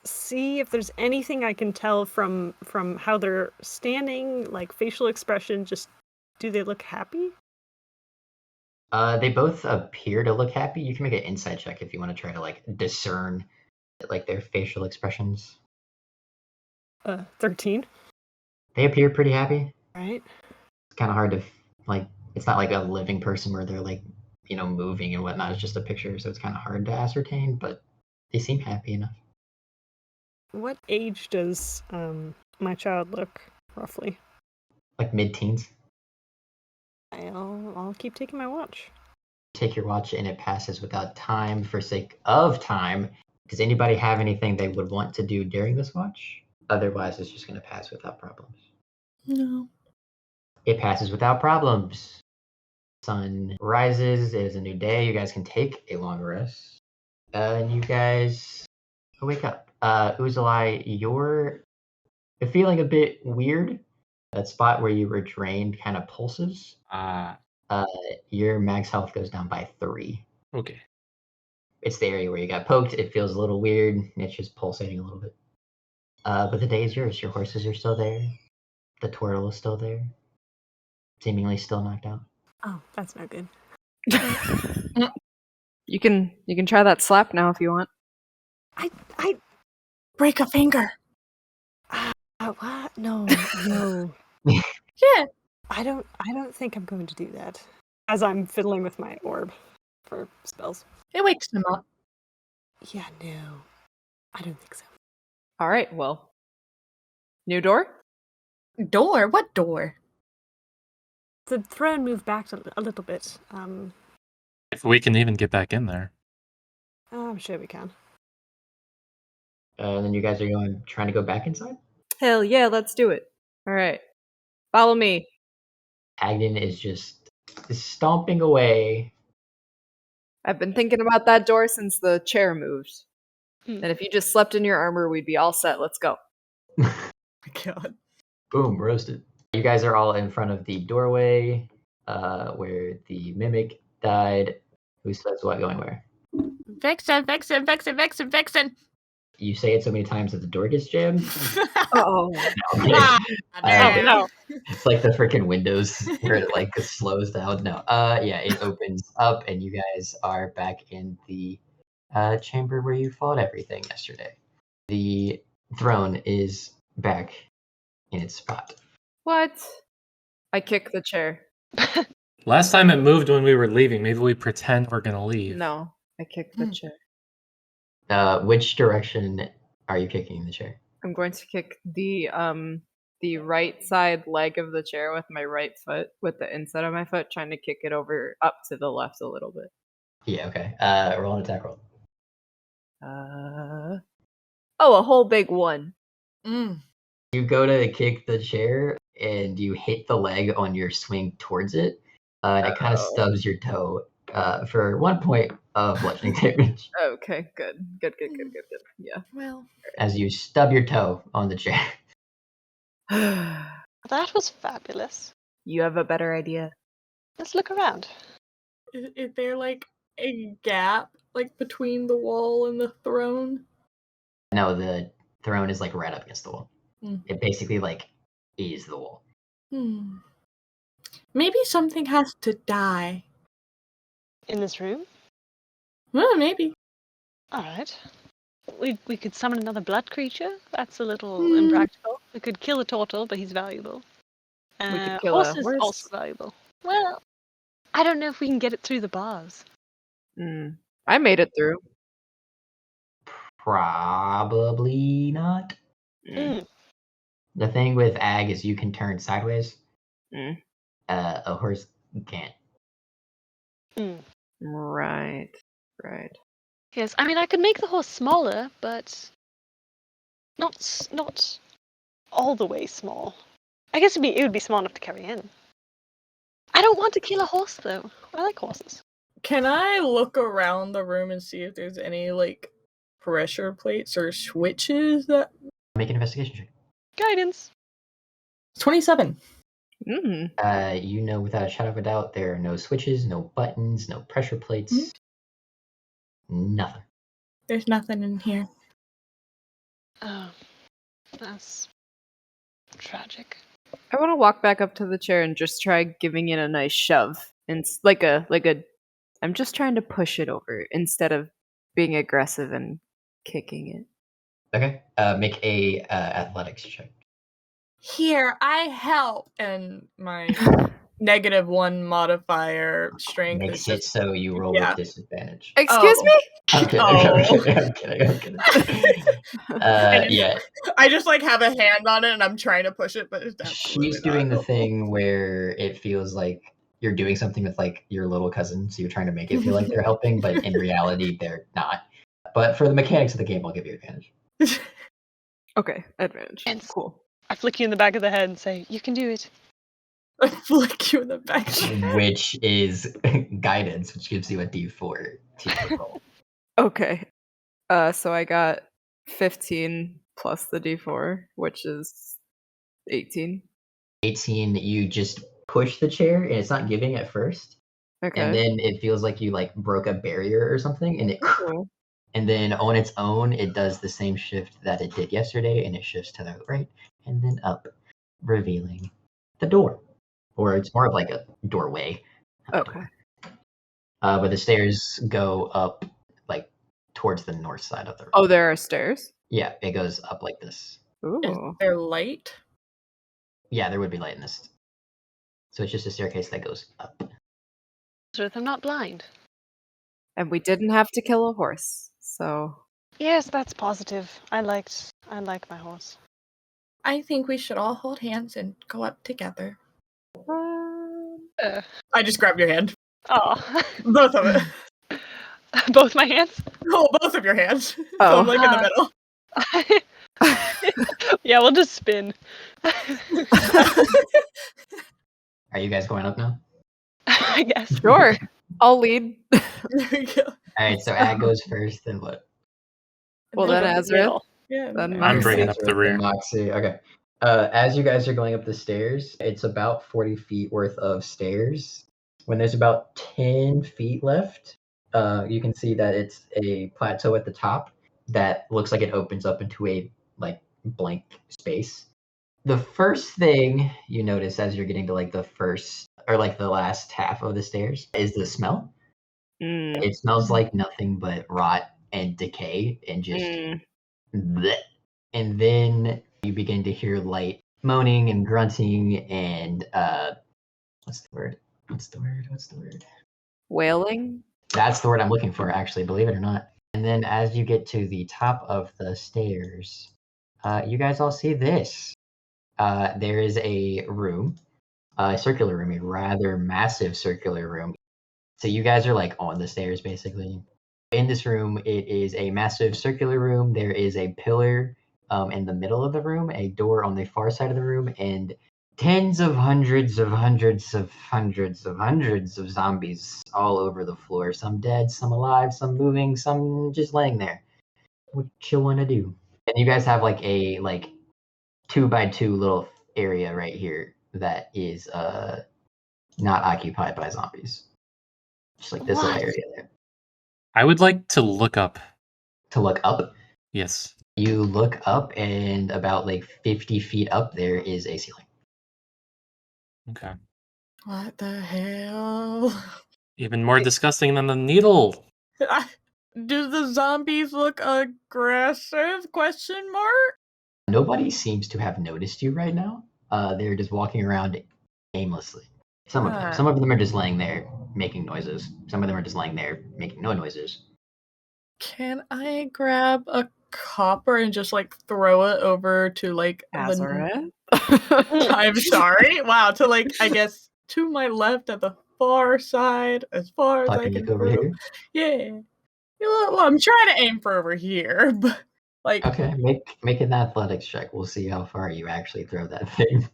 see if there's anything I can tell from how they're standing, like facial expression. Just do they look happy? They both appear to look happy. You can make an insight check if you want to try to like discern like their facial expressions. 13. They appear pretty happy. Right. It's kind of hard to like. It's not like a living person where they're like moving and whatnot. It's just a picture, so it's kind of hard to ascertain. But they seem happy enough. What age does my child look, roughly? Like mid-teens. I'll keep taking my watch. Take your watch and it passes without time for sake of time. Does anybody have anything they would want to do during this watch? Otherwise, it's just going to pass without problems. No. It passes without problems. Sun rises. It is a new day. You guys can take a long rest. And you guys wake up. Uzalai, you're feeling a bit weird. That spot where you were drained kind of pulses. Your max health goes down by 3. Okay. It's the area where you got poked. It feels a little weird. It's just pulsating a little bit. But the day is yours. Your horses are still there. The turtle is still there. Seemingly still knocked out. Oh, that's no good. You can try that slap now if you want. I Break a finger. what? No, no. Yeah. I don't think I'm going to do that. As I'm fiddling with my orb for spells. It wakes them up. Yeah, no. I don't think so. All right, well. New door? Door? What door? The throne moved back a little bit. If we can even get back in there. I'm sure we can. And then you guys are trying to go back inside? Hell yeah, let's do it. All right. Follow me. Agden is just stomping away. I've been thinking about that door since the chair moved. And if you just slept in your armor, we'd be all set. Let's go. My God. Boom, roasted. You guys are all in front of the doorway where the mimic died. Who says what going where? Vexen, Vexen, Vexen, Vexen, Vexen. You say it so many times that the door gets jammed. Oh. No. It's like the freaking Windows where it like slows down. No. Yeah, it opens up and you guys are back in the chamber where you fought everything yesterday. The throne is back in its spot. What? I kick the chair. Last time it moved when we were leaving. Maybe we pretend we're gonna leave. No, I kick the chair. Which direction are you kicking the chair? I'm going to kick the right side leg of the chair with my right foot, with the inside of my foot, trying to kick it over up to the left a little bit. Yeah, okay. Roll an attack roll. A whole big 1. You go to kick the chair and you hit the leg on your swing towards it. And it kind of stubs your toe for 1 point of bludgeoning damage. Okay, good. Yeah. Well, As you stub your toe on the chair. That was fabulous. You have a better idea. Let's look around. is there like a gap like between the wall and the throne? No, the throne is like right up against the wall. Mm. It basically like is the wall. Maybe something has to die. In this room? Well, maybe. Alright. We could summon another blood creature. That's a little impractical. We could kill a turtle, but he's valuable. We could kill a horse is horse. also valuable. Well, I don't know if we can get it through the bars. I made it through. Probably not. The thing with ag is you can turn sideways. A horse can't. Right. Yes, I mean I could make the horse smaller, but not all the way small. I guess it would be small enough to carry in. I don't want to kill a horse though. I like horses. Can I look around the room and see if there's any like pressure plates or switches that? Make an investigation check. Guidance. 27. You know without a shadow of a doubt there are no switches, no buttons, no pressure plates. Nothing. There's nothing in here. Oh, that's tragic. I want to walk back up to the chair and just try giving it a nice shove. And like a I'm just trying to push it over instead of being aggressive and kicking it. Okay. Make a athletics check. Here, I help. And my -1 modifier strength Makes is it just... so you roll with disadvantage. Excuse me? I'm kidding. I'm kidding. Yeah. I just like have a hand on it and I'm trying to push it, but it's absolutely She's doing not. the thing where it feels like you're doing something with like your little cousin, so you're trying to make it feel like they're helping, but in reality they're not. But for the mechanics of the game, I'll give you advantage. Okay, advantage. And cool. I flick you in the back of the head and say, "You can do it." I flick you in the back. Which is guidance, which gives you a D4 to roll. Okay. So I got 15 plus the D4, which is 18. 18, you just push the chair, and it's not giving at first. Okay. And then it feels like you like broke a barrier or something, and it Ooh. and then on its own it does the same shift that it did yesterday, and it shifts to the right and then up, revealing the door. Or it's more of like a doorway. not a Okay. door. But the stairs go up like towards the north side of the room. Oh, there are stairs? Yeah, it goes up like this. Is Ooh. there light? Yeah, there would be light in this. So it's just a staircase that goes up. Nazareth, I'm not blind. And we didn't have to kill a horse, so... Yes, that's positive. I like my horse. I think we should all hold hands and go up together. Uh, I just grabbed your hand. oh, Both of it. both my hands. Oh, both of your hands. So Oh. I'm like in the middle. Yeah, we'll just spin. Are you guys going up now? I guess. Sure. I'll lead. There we go. Alright, so Ad goes first, then what? Well, I'll then go in the Azrael. middle. Yeah. Then I'm Moxie. bringing up the rear. Moxie. Okay. As you guys are going up the stairs, it's about 40 feet worth of stairs. When there's about 10 feet left, you can see that it's a plateau at the top that looks like it opens up into a like blank space. The first thing you notice as you're getting to like the first or like the last half of the stairs is the smell. Mm. It smells like nothing but rot and decay and just Mm. bleh. And then you begin to hear light moaning and grunting and what's the word? What's the word? Wailing? That's the word I'm looking for, actually, believe it or not. And then as you get to the top of the stairs, you guys all see this. There is a room, a circular room, a rather massive circular room. So you guys are like on the stairs, basically. In this room, it is a massive circular room. There is a pillar in the middle of the room, a door on the far side of the room, and tens of hundreds of zombies all over the floor. Some dead, some alive, some moving, some just laying there. What you want to do? And you guys have like a 2x2 little area right here that is not occupied by zombies. Just like this little What? area there. I would like to look up. To look up, Yes. you look up, and about like 50 feet up there is a ceiling. Okay. What the hell? Even more disgusting than the needle. Do the zombies look aggressive? Question mark? Nobody seems to have noticed you right now. They're just walking around aimlessly. Some of them. Ah. Some of them are just laying there making noises. Some of them are just laying there making no noises. Can I grab a copper and just like throw it over to like Azrael? I'm sorry. Wow, to like I guess to my left at the far side, as far as I Talking can like over throw. here. Yeah. Well, I'm trying to aim for over here, but like Okay, make an athletics check. We'll see how far you actually throw that thing.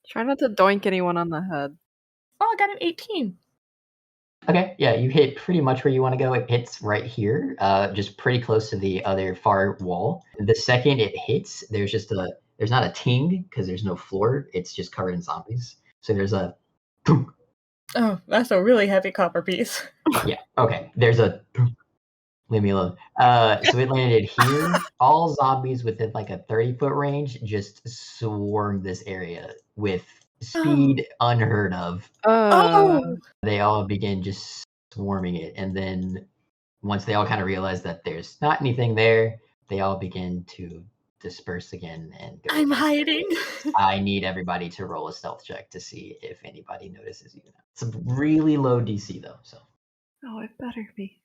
Try not to doink anyone on the head. Oh, I got an 18. Okay, yeah, you hit pretty much where you want to go. It hits right here, just pretty close to the other far wall. The second it hits, there's not a ting because there's no floor. It's just covered in zombies. So there's a boom. Oh, that's a really heavy copper piece. Yeah, okay. There's a boom. Leave me alone. So it landed here. All zombies within like a 30-foot range just swarm this area with speed unheard of. Oh, They all begin just swarming it, and then once they all kind of realize that there's not anything there, they all begin to disperse again and go. I'm hiding. I need everybody to roll a stealth check to see if anybody notices you. It's a really low DC though, so Oh, it better be.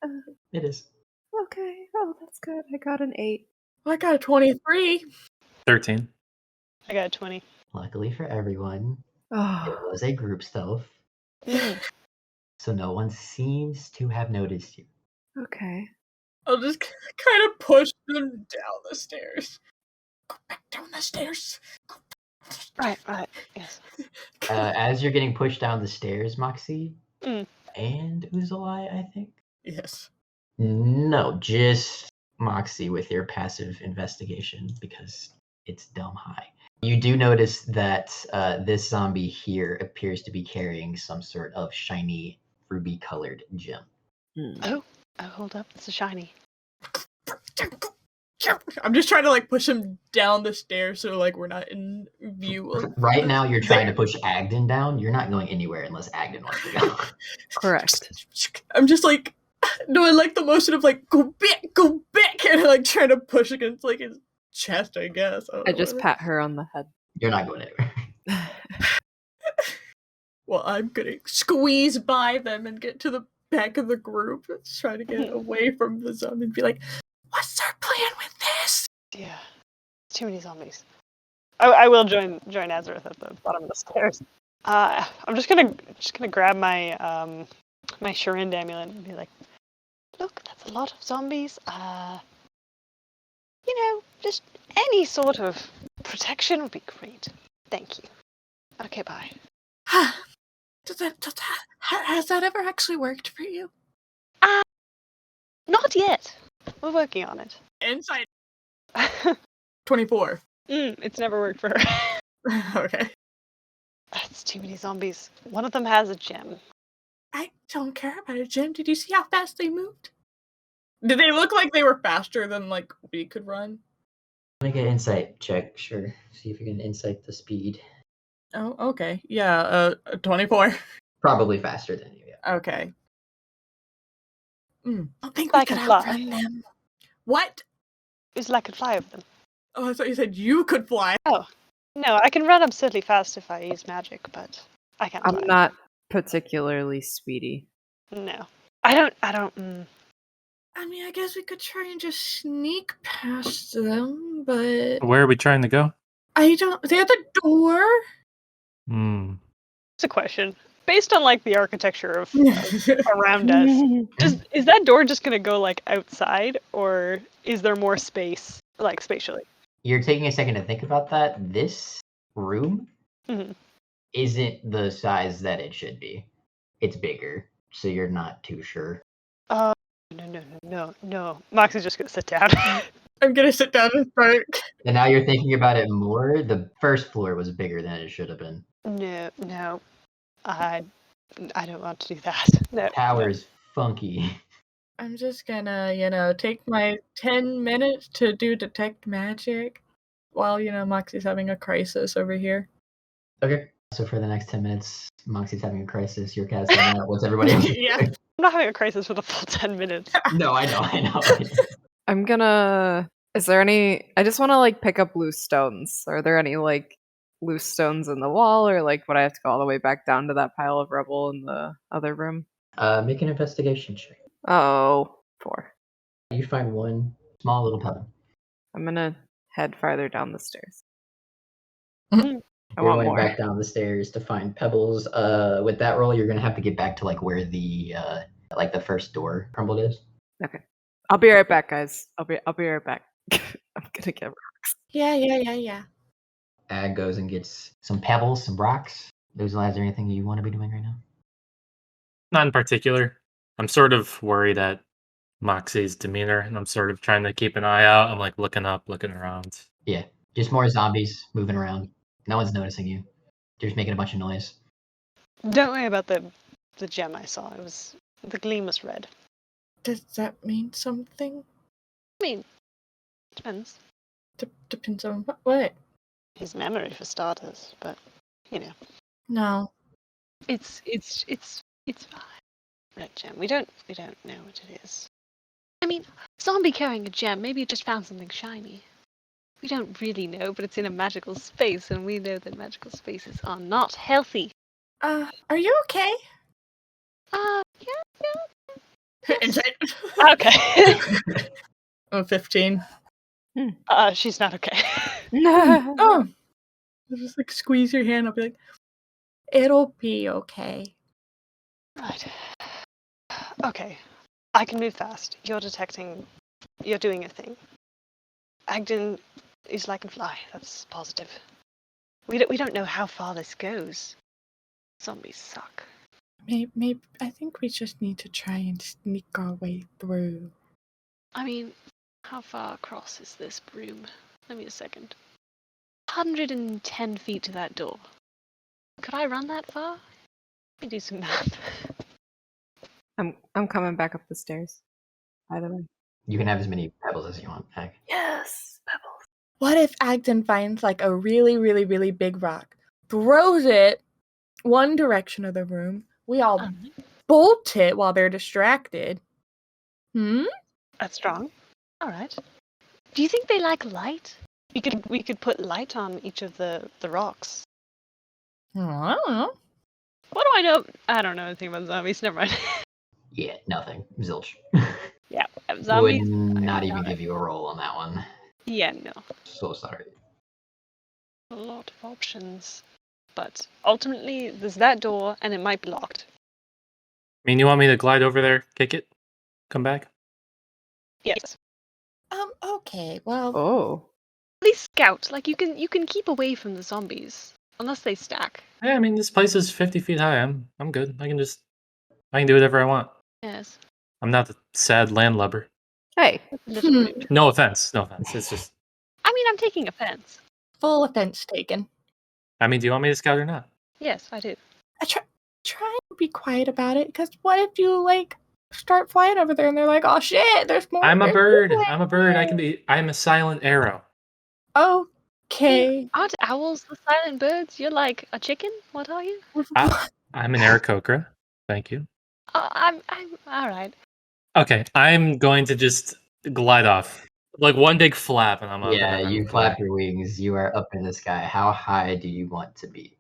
it is. Okay. Oh, that's good. I got an 8. I got a 23. 13. I got a 20. Luckily for everyone, it Oh. was a group stealth, so no one seems to have noticed you. Okay. I'll just kind of push them down the stairs. Go back down the stairs. Right, yes. As you're getting pushed down the stairs, Moxie Mm. and Uzalai, I think. Yes. No, just Moxie with your passive investigation because it's dumb high. You do notice that this zombie here appears to be carrying some sort of shiny ruby-colored gem. Oh, hold up. It's a shiny. I'm just trying to like push him down the stairs so like we're not in view of Right now, you're trying to push Agden down. You're not going anywhere unless Agden wants to go. Correct. I'm just like doing like the motion of like go back, and like trying to push against like his chest. I guess. I just pat her on the head. You're not going anywhere. Well, I'm gonna squeeze by them and get to the back of the group, try to get away from the zombie and be like, "What's our plan with this?" Yeah. Too many zombies. I will join Azareth at the bottom of the stairs. I'm just gonna grab my my Shurind amulet and be like, look, that's a lot of zombies. Just any sort of protection would be great. Thank you. Okay, bye. Has that ever actually worked for you? Not yet. We're working on it. Insight 24. It's never worked for her. Okay. That's too many zombies. One of them has a gem. I don't care about a gem. Did you see how fast they moved? Did they look like they were faster than like we could run? Make an insight check, sure. See if you can insight the speed. Oh, okay. Yeah, 24. Probably faster than you, yeah. Okay. I think I we can could fly. outrun them. What? It's like I could fly over them. Oh, I thought you said you could fly. Oh. No, I can run absurdly fast if I use magic, but I can't fly. I'm not particularly speedy. No. I don't I mean, I guess we could try and just sneak past them, but Where are we trying to go? I don't. They're at the door. It's a question. Based on like the architecture of around us, is that door just gonna go like outside, or is there more space, like spatially? You're taking a second to think about that. This room Mhm. isn't the size that it should be. It's bigger, so you're not too sure. No. Moxie's just gonna sit down. I'm gonna sit down and start. And now you're thinking about it more. The first floor was bigger than it should have been. No. I don't want to do that. No. Tower's funky. I'm just gonna, take my 10 minutes to do detect magic while, Moxie's having a crisis over here. Okay. So for the next 10 minutes, Moxie's having a crisis. You're casting out. What's everybody else doing? Yeah. I'm not having a crisis for the full 10 minutes. No, I know. I'm gonna. Is there any? I just want to like pick up loose stones. Are there any like loose stones in the wall, or like would I have to go all the way back down to that pile of rubble in the other room? Make an investigation check. Oh, 4. You find one small little pebble. I'm gonna head farther down the stairs. Mhm. I You're want going more. back down the stairs to find pebbles. With that roll, you're gonna have to get back to like where the like the first door crumbled is. Okay, I'll be right back, guys. I'll be right back. I'm gonna get rocks. Yeah. Ag goes and gets some pebbles, some rocks. Uzalai, is there anything you want to be doing right now? Not in particular. I'm sort of worried at Moxie's demeanor, and I'm sort of trying to keep an eye out. I'm like looking up, looking around. Yeah, just more zombies moving around. No one's noticing you. You're just making a bunch of noise. Don't worry about the gem I saw. The gleam was red. Does that mean something? I mean, depends. Depends on what? His memory for starters, but No. it's fine. Red gem. We don't know what it is. I mean, zombie carrying a gem. Maybe it just found something shiny. We don't really know, but it's in a magical space, and we know that magical spaces are not healthy. Are you okay? Yeah. Insight. Okay. I'm 15. She's not okay. Oh. I'll just like squeeze your hand. I'll be like, it'll be okay. Right. Okay. I can move fast. You're doing a thing. Agden is like and fly. That's positive. We don't know how far this goes. Zombies suck. Maybe I think we just need to try and sneak our way through. I mean, how far across is this room? Let me a second. 110 feet to that door. Could I run that far? Let me do some math. I'm coming back up the stairs. By the way. You can have as many pebbles as you want, Ag. Yes, pebbles. What if Agden finds like a really, really, really big rock, throws it one direction of the room, we all bolt it while they're distracted? That's strong. All right. Do you think they like light? We could put light on each of the rocks. I don't know. What do I know? I don't know anything about zombies. Never mind. Yeah, nothing. Zilch. Yeah, zombies. Would not I even doubt give you a roll on that one. Yeah, no. So sorry. A lot of options. But ultimately, there's that door, and it might be locked. I mean, you want me to glide over there, kick it, come back? Yes. Okay, well, Oh. At least scout. Like, you can keep away from the zombies. Unless they stack. Yeah, I mean, this place is 50 feet high. I'm good. I can do whatever I want. Yes. I'm not the sad landlubber. Hey. A little rude. No offense. No offense. It's just. I mean, I'm taking offense. full offense taken. I mean, do you want me to scout or not? Yes, I do. Try and be quiet about it, because what if you, like, start flying over there and they're like, oh shit, there's more. I'm a there's bird. people I'm a bird. here." I'm a silent arrow. Okay. Aren't owls the silent birds? You're like a chicken? What are you? I'm an Aarakocra. Thank you. I'm alright. Okay, I'm going to just glide off. Like one big flap, and I'm up. Yeah, and then you I'm flap back. your wings. You are up in the sky. How high do you want to be?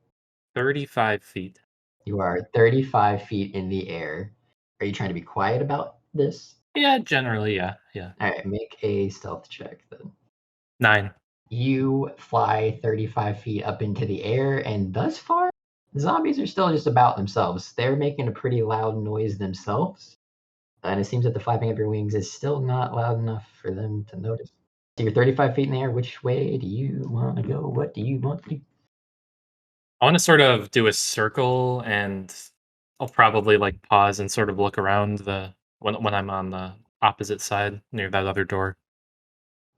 35 feet. You are 35 feet in the air. Are you trying to be quiet about this? Yeah, generally, yeah. All right, make a stealth check then. 9. You fly 35 feet up into the air, and thus far, zombies are still just about themselves. They're making a pretty loud noise themselves, and it seems that the flapping of your wings is still not loud enough for them to notice. So you're 35 feet in the air. Which way do you want to go? What do you want to do? I want to sort of do a circle, and I'll probably like pause and sort of look around when I'm on the opposite side near that other door.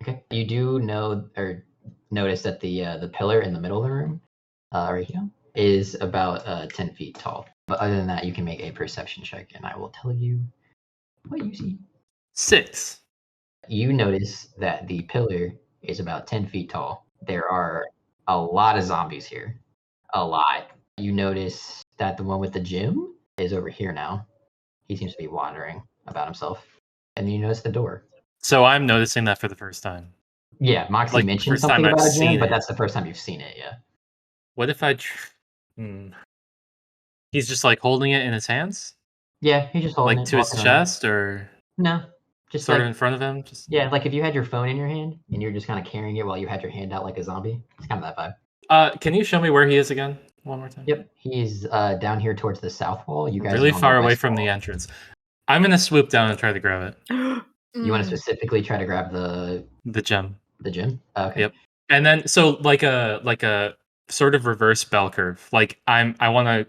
Okay. You do know or notice that the pillar in the middle of the room, right here, is about 10 feet tall. But other than that, you can make a perception check, and I will tell you what you see. 6. You notice that the pillar is about 10 feet tall. There are a lot of zombies here. A lot. You notice that the one with the gym is over here now. He seems to be wandering about himself. And then you notice the door. So I'm noticing that for the first time. Yeah, Moxie Like, mentioned first time something I've about a gym, seen but it. that's the first time you've seen it, yeah. What if He's just like holding it in his hands? Yeah, he's just holding Like it. to his walking around. chest, or No, just sort like, of in front of him? Just yeah, like if you had your phone in your hand and you're just kind of carrying it while you had your hand out like a zombie. It's kind of that vibe. Can you show me where he is again? One more time. Yep, he's down here towards the south wall. You guys Really are on far the away west from the wall. entrance. I'm gonna swoop down and try to grab it. You want to specifically try to grab the gem. gym? Okay. Yep. And then so like a sort of reverse bell curve. Like I want to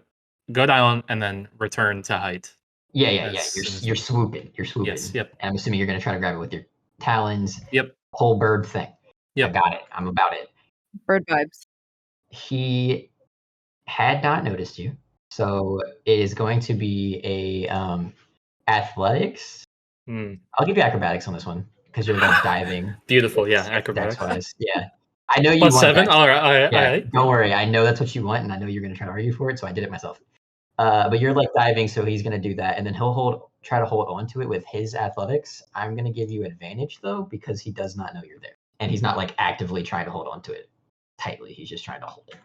go down and then return to height. Yeah. As soon as You're swooping. You're swooping. Yes. Yep. And I'm assuming you're gonna try to grab it with your talons. Yep. Whole bird thing. I Yep. got it. I'm about it. Bird vibes. He had not noticed you, so it is going to be a athletics. I'll give you acrobatics on this one because you're like diving. Beautiful. Yeah. Dex Acrobatics. wise. Yeah. I know you Plus want 7. Dex. All right. Yeah, All right. don't worry. I know that's what you want, and I know you're gonna try to argue for it, so I did it myself. But you're like diving, so he's gonna do that, and then he'll try to hold on to it with his athletics. I'm gonna give you advantage though because he does not know you're there, and he's not like actively trying to hold on to it tightly. He's just trying to hold it.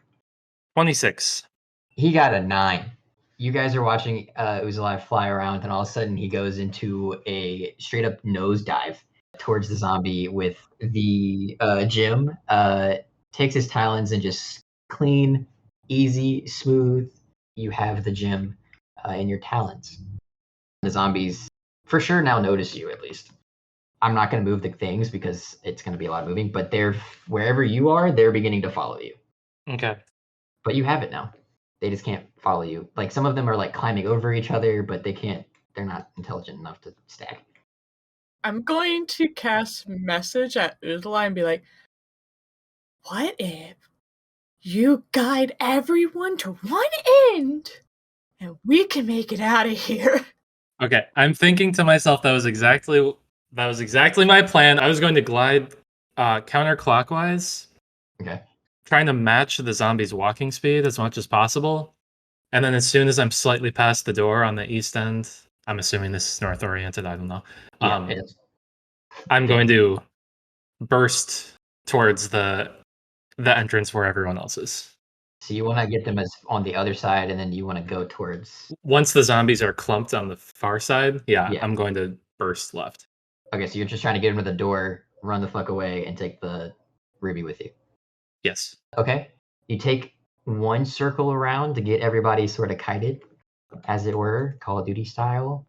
26. He got a 9. You guys are watching Uzalai fly around, and all of a sudden he goes into a straight up nosedive towards the zombie with the gym. Takes his talons and just clean, easy, smooth. You have the gym in your talons. The zombies for sure now notice you at least. I'm not going to move the things because it's going to be a lot of moving, but they're wherever you are, they're beginning to follow you. Okay. But you have it now. They just can't follow you. Like some of them are like climbing over each other, but they can't. They're not intelligent enough to stack. I'm going to cast message at Uzalai and be like, what if you guide everyone to one end and we can make it out of here? Okay, I'm thinking to myself that was exactly my plan. I was going to glide counterclockwise, Okay. trying to match the zombies' walking speed as much as possible. And then as soon as I'm slightly past the door on the east end, I'm assuming this is north oriented, I don't know. Yeah, it is. I'm going to burst towards the entrance where everyone else is. So you want to get them as on the other side, and then you want to go towards. Once the zombies are clumped on the far side, yeah. I'm going to burst left. Okay, so you're just trying to get them to the door, run the fuck away, and take the ruby with you. Yes. Okay. You take one circle around to get everybody sort of kited, as it were, Call of Duty style.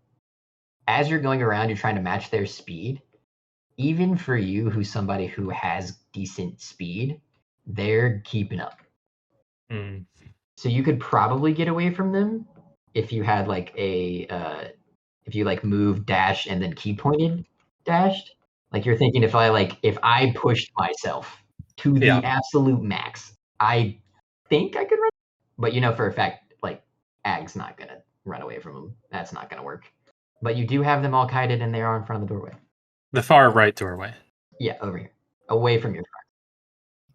As you're going around, you're trying to match their speed. Even for you, who's somebody who has decent speed, they're keeping up. Mm. So you could probably get away from them if you had like if you like move, dash, and then key pointed dashed. Like you're thinking if I pushed myself to the absolute max, I think I could run. But you know for a fact, like Ag's not gonna run away from them. That's not gonna work. But you do have them all kited and they are in front of the doorway. The far right doorway. Yeah, over here. Away from your front.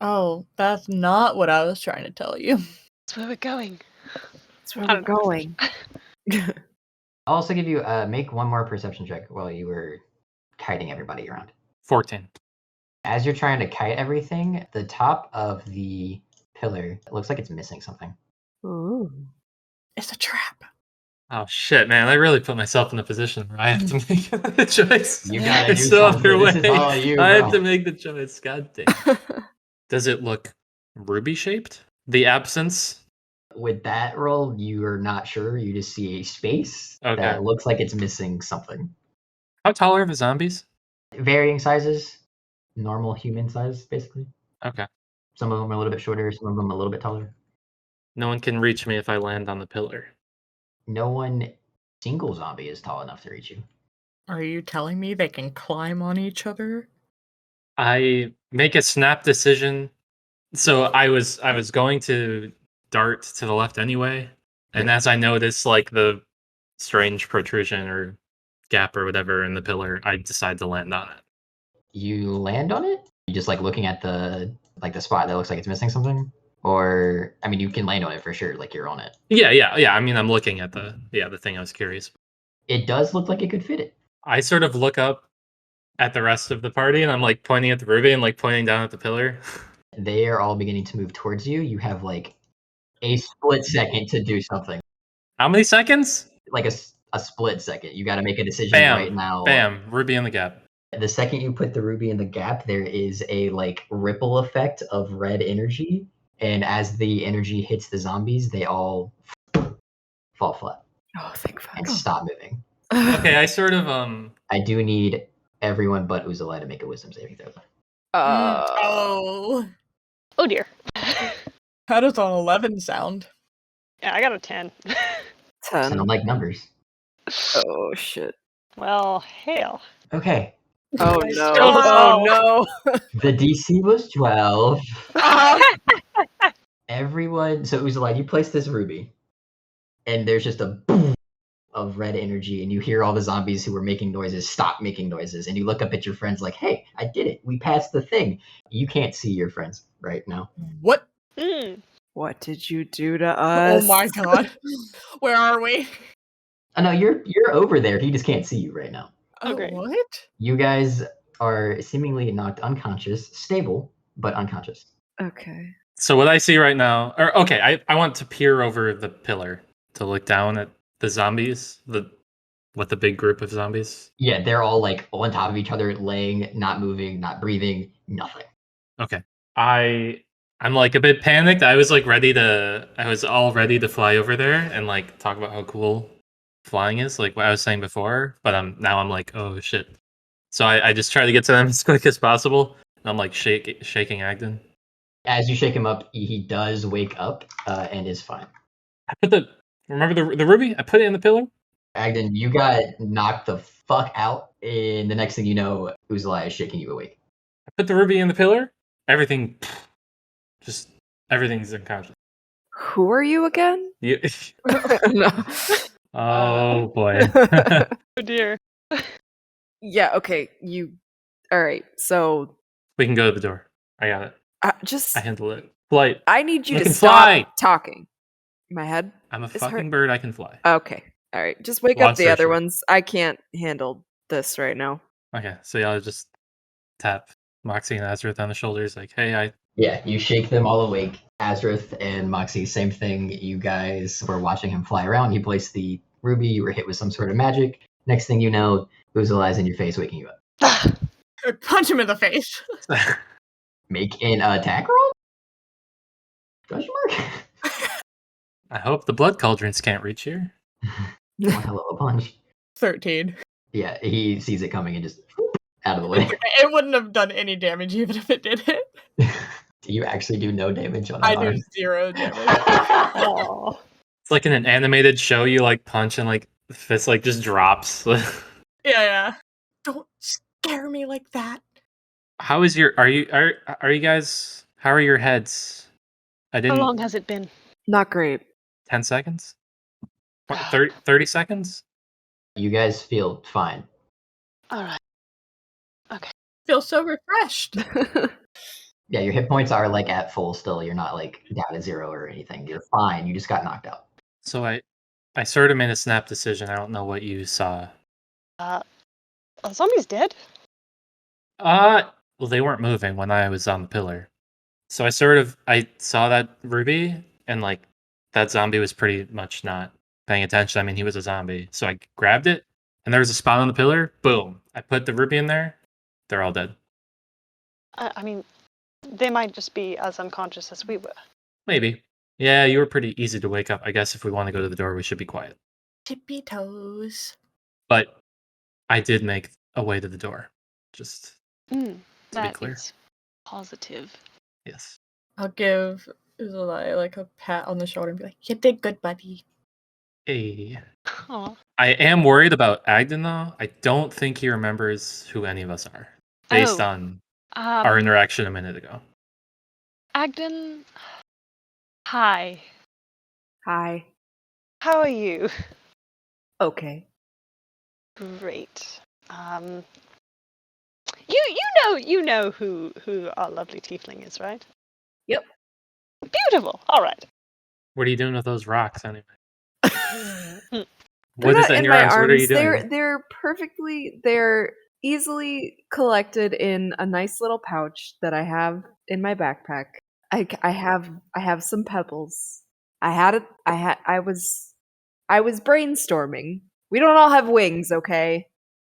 Oh, that's not what I was trying to tell you. That's where we're going. That's where we're going. I'll also give you make one more perception check while you were kiting everybody around. 14. As you're trying to kite everything, the top of the pillar looks like it's missing something. Ooh. It's a trap. Oh shit, man! I really put myself in a position where I have to make a choice. You gotta It's do so something. This is all underway. you, I have bro. to make the choice. God damn. Does it look ruby shaped? The absence? With that roll, you are not sure. You just see a space Okay. that looks like it's missing something. How tall are the zombies? Varying sizes, normal human size, basically. Okay. Some of them are a little bit shorter, some of them a little bit taller. No one can reach me if I land on the pillar. No one single zombie is tall enough to reach you. Are you telling me they can climb on each other? I make a snap decision. So I was going to dart to the left anyway, and as I notice like the strange protrusion or gap or whatever in the pillar, I decide to land on it. You land on it? You just like looking at the spot that looks like it's missing something? Or I mean you can land on it for sure, like you're on it. Yeah. I mean I'm looking at the thing. I was curious. It does look like it could fit it. I sort of look up at the rest of the party and I'm like pointing at the ruby and like pointing down at the pillar. They are all beginning to move towards you. You have like a split second to do something. How many seconds? Like a split second. You got to make a decision Bam, right now. Bam, ruby in the gap. The second you put the ruby in the gap, there is a like ripple effect of red energy, and as the energy hits the zombies, they all fall flat Oh, thank fuck. and stop moving. Okay, I sort of I do need everyone but Uzalai to make a wisdom saving throw. Oh. Oh dear. How does an 11 sound? Yeah, I got a 10. 10. Sound like numbers. Oh, shit. Well, hell. Okay. Oh, I no. still Oh, no. The DC was 12. Everyone, so Uzalai, you place this ruby, and there's just a boom of red energy, and you hear all the zombies who were making noises stop making noises, and you look up at your friends like, hey, I did it. We passed the thing. You can't see your friends right now. What? What did you do to us? Oh my god. Where are we? Oh, no, you're over there. He just can't see you right now. Oh, great. What? You guys are seemingly knocked unconscious, stable, but unconscious. Okay. So what I see right now, or okay, I want to peer over the pillar to look down at the zombies, with the big group of zombies. Yeah, they're all like on top of each other, laying, not moving, not breathing, nothing. Okay. I'm like a bit panicked. I was all ready to fly over there and like talk about how cool flying is, like what I was saying before, but I'm like, oh shit. So I just try to get to them as quick as possible. I'm like shaking Agden. As you shake him up, he does wake up and is fine. Remember the ruby? I put it in the pillar. Agden, you got knocked the fuck out, and the next thing you know, Uzalai is shaking you awake. I put the ruby in the pillar. Everything, everything's unconscious. Who are you again? You, No. oh boy. Oh dear. Yeah, okay. All right. So We can go to the door. I got it. just I handle it. Flight. I need you I to can stop fly. talking. My head. I'm a Is fucking her- bird. I can fly. Okay. All right. Just wake Long up the story other short. ones. I can't handle this right now. Okay, so y'all just tap Moxie and Azrith on the shoulders, like, hey, Yeah, you shake them all awake. Azrith and Moxie, same thing. You guys were watching him fly around. He placed the ruby. You were hit with some sort of magic. Next thing you know, Uzalai's in your face, waking you up. I punch him in the face. Make an attack roll? Question mark? I hope the blood cauldrons can't reach here. One hell of a punch. 13. Yeah, he sees it coming and just whoop, out of the way. It wouldn't have done any damage even if it did hit. Do you actually do no damage on I an do arm? 0 damage. Aw. It's like in an animated show, you like punch and like the fist like just drops. Yeah. Don't scare me like that. How is your? Are you guys? How are your heads? I How didn't. long has it been? Not great. 10 seconds. What, 30 seconds. You guys feel fine. All right. Feel so refreshed. Yeah, your hit points are like at full still. You're not like down to 0 or anything. You're fine. You just got knocked out. So I sort of made a snap decision. I don't know what you saw. Are the zombies dead? Well, they weren't moving when I was on the pillar. So I saw that ruby and like that zombie was pretty much not paying attention. I mean, he was a zombie. So I grabbed it and there was a spot on the pillar. Boom. I put the ruby in there. They're all dead. I mean, they might just be as unconscious as we were. Maybe. Yeah, you were pretty easy to wake up. I guess if we want to go to the door, we should be quiet. Tippy toes. But I did make a way to the door. Just That clear. is positive. yes. I'll give Uzalai like a pat on the shoulder and be like, you did good, buddy. Hey. Aw. I am worried about Agden though. I don't think he remembers who any of us are. Based Oh. on our interaction a minute ago. Agden, hi. Hi. How are you? Okay. Great. You know who our lovely tiefling is, right? Yep. Beautiful. All right. What are you doing with those rocks anyway? They're What is not that in in your my arms? What are you arms. doing? They're easily collected in a nice little pouch that I have in my backpack. I have some pebbles. I was brainstorming. We don't all have wings, okay?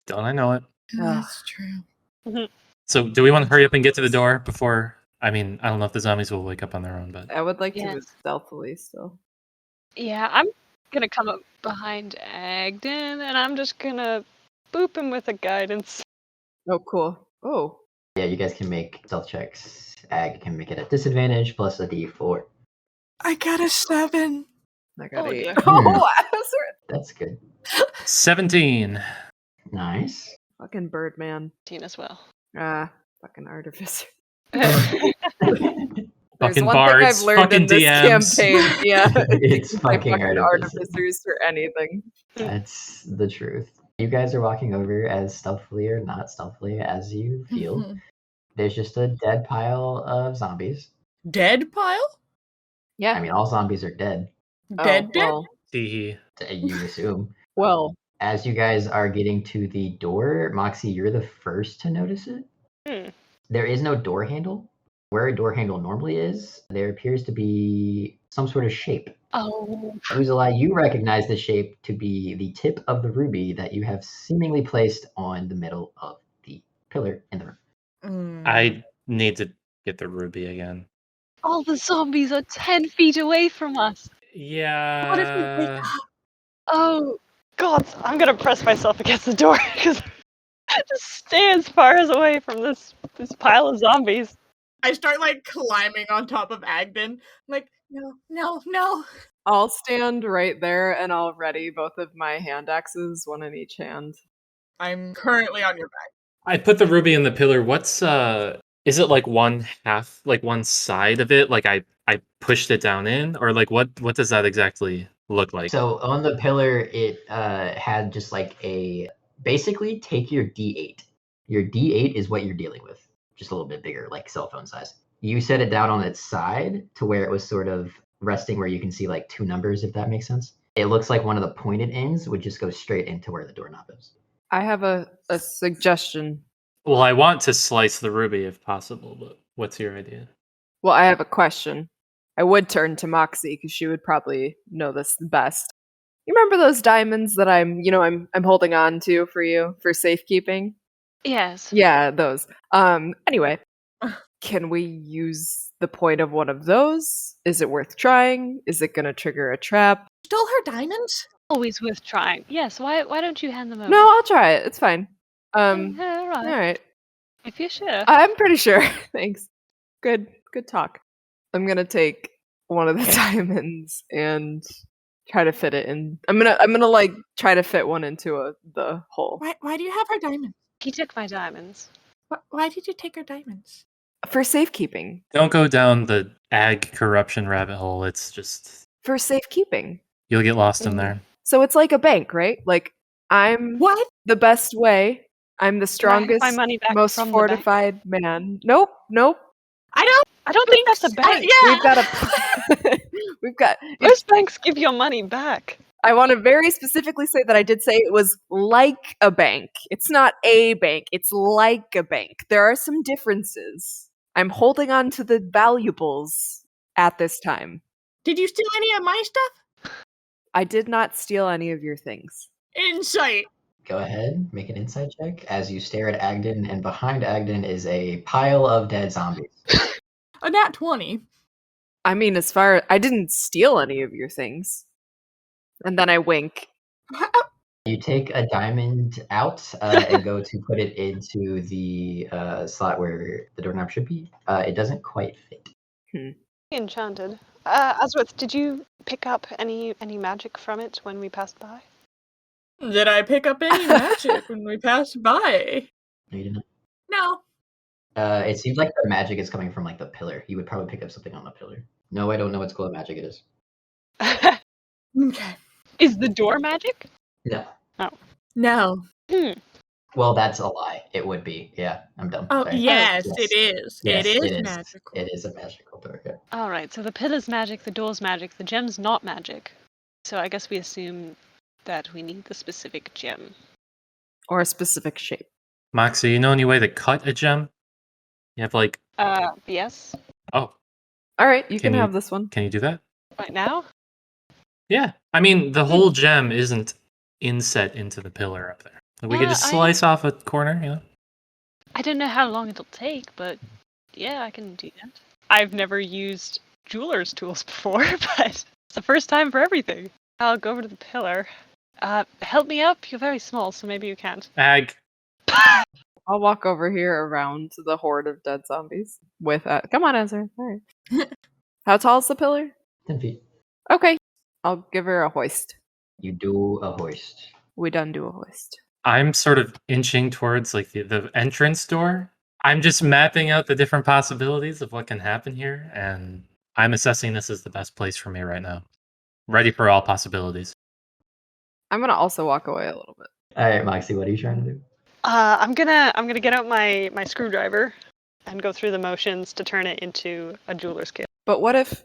Don't I know it? That's true. So do we want to hurry up and get to the door before I mean, I don't know if the zombies will wake up on their own, but I would like to Yes. move stealthily still. Yeah, I'm gonna come up behind Agden, and I'm just gonna boop him with a guidance. Oh, cool. Oh. Yeah, you guys can make stealth checks. Ag can make it at disadvantage plus a d4. I got a 7. I got Oh, 8. dear. Oh, I was That's good. 17. Nice. fucking Birdman. 18 as well. Fucking artificer. There's Fucking one bards, thing I've learned fucking in this DMs. campaign. Yeah. It's Say fucking artificer. artificers for anything. That's the truth. You guys are walking over as stealthily or not stealthily as you feel. There's just a dead pile of zombies. Dead pile? Yeah. I mean, all zombies are dead, Dead? Well, Teehee. you assume. well, As you guys are getting to the door, Moxie, you're the first to notice it. Hmm. There is no door handle. Where a door handle normally is, there appears to be some sort of shape. Oh, Uzalai, you recognize the shape to be the tip of the ruby that you have seemingly placed on the middle of the pillar in the room. I need to get the ruby again. all the zombies are 10 feet away from us. Yeah. What if we wake up? Oh, God, I'm gonna press myself against the door because just stay as far as away from this pile of zombies. I start like climbing on top of Agden. I'm like, no. I'll stand right there and I'll ready both of my hand axes, one in each hand. I'm currently on your back. I put the ruby in the pillar. What's is it like one half, like one side of it? Like I pushed it down in, or like what does that exactly look like? So on the pillar, it had just like a basically take your D8. Your D8 is what you're dealing with, just a little bit bigger, like cell phone size. You set it down on its side to where it was sort of resting, where you can see like two numbers, if that makes sense. It looks like one of the pointed ends would just go straight into where the doorknob is. I have a suggestion. Well, I want to slice the ruby if possible, but what's your idea? Well, I have a question. I would turn to Moxie because she would probably know this best. You remember those diamonds that I'm holding on to for you for safekeeping? Yes. Yeah, those. Anyway, can we use the point of one of those? Is it worth trying? Is it going to trigger a trap? Stole her diamonds? Always worth trying. Yes. Why don't you hand them over? No, I'll try it. It's fine. All All right. right. If you're sure. I'm pretty sure. Thanks. Good talk. I'm gonna take one of the diamonds and try to fit it in. I'm gonna like try to fit one into the hole Why do you have her diamonds? He took my diamonds. Why did you take her diamonds? for safekeeping. Don't go down the ag corruption rabbit hole. It's just For safekeeping. you'll get lost in there. So it's like a bank, right? Like I'm What? the best way. I'm the Can I have my strongest, money back most from the bank? fortified man. Nope. I don't think that's a bank. yeah. We've got a. We've got. Most banks give your money back. I want to very specifically say that I did say it was like a bank. It's not a bank. It's like a bank. There are some differences. I'm holding on to the valuables at this time. Did you steal any of my stuff? I did not steal any of your things. Insight. Go ahead, make an insight check as you stare at Agden, and behind Agden is a pile of dead zombies. A nat 20. I mean, I didn't steal any of your things. And then I wink. You take a diamond out and go to put it into the slot where the doorknob should be. It doesn't quite fit. Enchanted. Aswith, did you pick up any magic from it when we passed by? Did I pick up any magic when we passed by? No, you didn't. No. It seems like the magic is coming from like the pillar. You would probably pick up something on the pillar. No, I don't know what school of magic it is. Okay. Is the door magic? No. No. Well, that's a lie. It would be. Yeah, I'm dumb. Oh, Sorry. yes, Yes. it is. Yes, it is magical. It is a magical door. Yeah. All right, so the pillar's magic, the door's magic, the gem's not magic. So I guess we assume that we need the specific gem. Or a specific shape. Moxie, you know any way to cut a gem? You have like Yes. oh, All right, you Can can you- have this one. can you do that? Right now? Yeah. I mean the whole gem isn't inset into the pillar up there. Like, we could just I- slice off a corner, you know? I don't know how long it'll take, but yeah, I can do that. I've never used jeweler's tools before, but it's the first time for everything. I'll go over to the pillar. Help me up. You're very small, so maybe you can't. Ag. I'll walk over here around to the horde of dead zombies with come on, Ezra. All right. How tall is the pillar? 10 feet. Okay. I'll give her a hoist. You do a hoist. We done do a hoist. I'm sort of inching towards like the entrance door. I'm just mapping out the different possibilities of what can happen here, and I'm assessing this as the best place for me right now. Ready for all possibilities. I'm gonna also walk away a little bit. All right, Moxie, what are you trying to do? I'm gonna get out my screwdriver and go through the motions to turn it into a jeweler's kit. But what if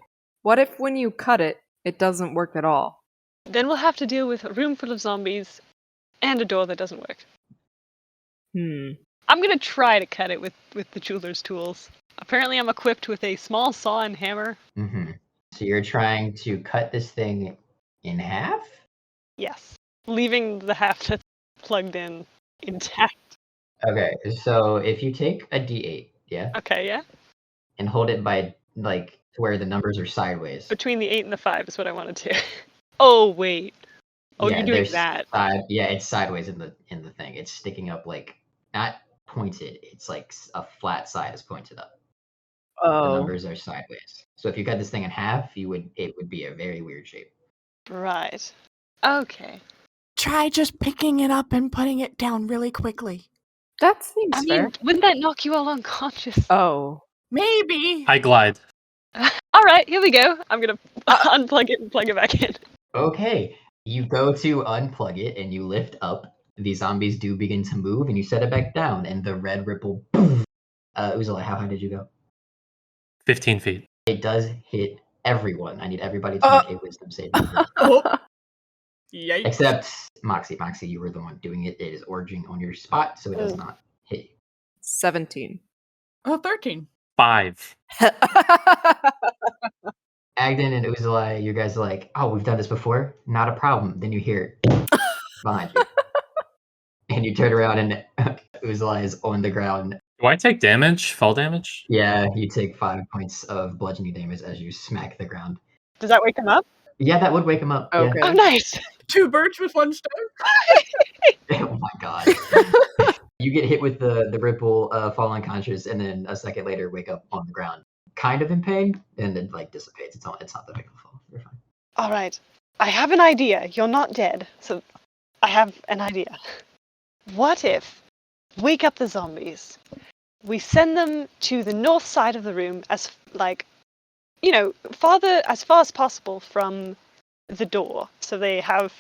when you cut it, it doesn't work at all? Then we'll have to deal with a room full of zombies and a door that doesn't work. I'm gonna try to cut it with the jeweler's tools. Apparently I'm equipped with a small saw and hammer. Mm-hmm. So you're trying to cut this thing in half? Yes. Leaving the half that's plugged in intact. Okay, so if you take a D8, yeah, Okay, yeah? and hold it by like to where the numbers are sideways. Between the 8 and the 5 is what I wanted to. Oh, wait. Oh, Yeah, you're doing there's that. Yeah, it's sideways in the thing. It's sticking up like not pointed. It's like a flat side is pointed up. The Oh. numbers are sideways. So if you cut this thing in half, it would be a very weird shape. Right. Okay. Try just picking it up and putting it down really quickly. That seems I fair. mean, wouldn't that knock you all unconscious? Oh. Maybe. I glide. All right, here we go. I'm gonna unplug it and plug it back in. Okay, you go to unplug it and you lift up. The zombies do begin to move, and you set it back down, and the red ripple. Boom. Uzalai, how high did you go? 15 feet. It does hit everyone. I need everybody to make a wisdom saving throw. Oh. Yikes. Except Moxie. Moxie, you were the one doing it. It is origing on your spot, so it does not hit you. 17. Oh, 13. 5. Agden and Uzalai, you guys are like, oh, we've done this before? Not a problem. Then you hear behind you. And you turn around and Uzalai is on the ground. Do I take damage? Fall damage? Yeah, you take 5 points of bludgeoning damage as you smack the ground. Does that wake him up? Yeah, that would wake him up. Okay. Oh, nice. 2 birds with 1 stone. Yeah. Oh my god. You get hit with the ripple, fall unconscious, and then a second later wake up on the ground. Kind of in pain, and then like dissipates. It's not that big of a fall. You're fine. All right. I have an idea. You're not dead, so I have an idea. What if wake up the zombies? We send them to the north side of the room as as far as possible from the door, so they have,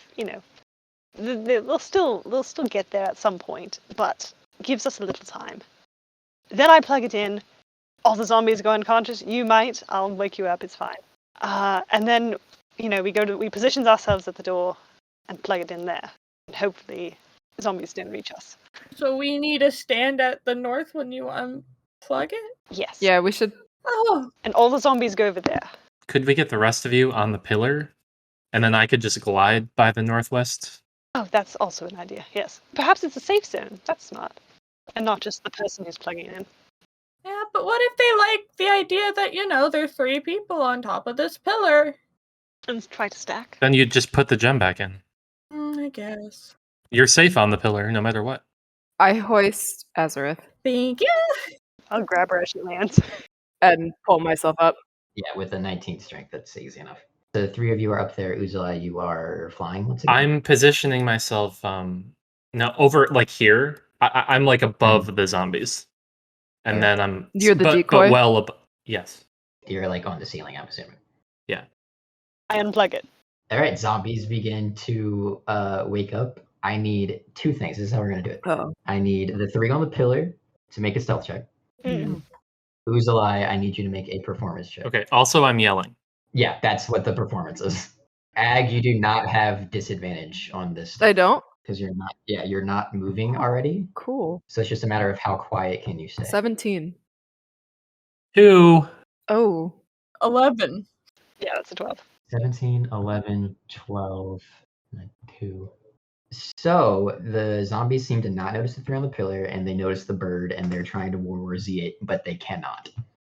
they'll still get there at some point, but gives us a little time. Then I plug it in. All the zombies go unconscious. You might. I'll wake you up. It's fine. And then, we position ourselves at the door and plug it in there. And hopefully, zombies don't reach us. So we need to stand at the north when you unplug it? Yes. Yeah, we should. Oh. And all the zombies go over there. Could we get the rest of you on the pillar? And then I could just glide by the northwest? Oh, that's also an idea. Yes. Perhaps it's a safe zone. That's smart. And not just the person who's plugging it in. Yeah, but what if they like the idea that, there's 3 people on top of this pillar? And try to stack. Then you just put the gem back in. I guess. You're safe on the pillar, no matter what. I hoist Azareth Thank you. I'll grab her as she lands. and pull myself up. Yeah, with a 19 strength, that's easy enough. The 3 of you are up there. Uzalai, you are flying once again. I'm positioning myself over like here. I'm like above the zombies. And then I'm You're the decoy? but well above. Yes. You're like on the ceiling, I'm assuming. Yeah. I unplug it. All right, zombies begin to wake up. I need 2 things. This is how we're going to do it. Oh. I need the 3 on the pillar to make a stealth check. Uzalai, I need you to make a performance check. Okay. Also, I'm yelling. Yeah, that's what the performance is. Ag, you do not have disadvantage on this. I don't? Because you're not moving already. Cool. So it's just a matter of how quiet can you stay. 17. 2. Oh. 11. Yeah, that's a 12. 17, 11, 12, 2. So the zombies seem to not notice the 3 on the pillar, and they notice the bird, and they're trying to War Z it, but they cannot.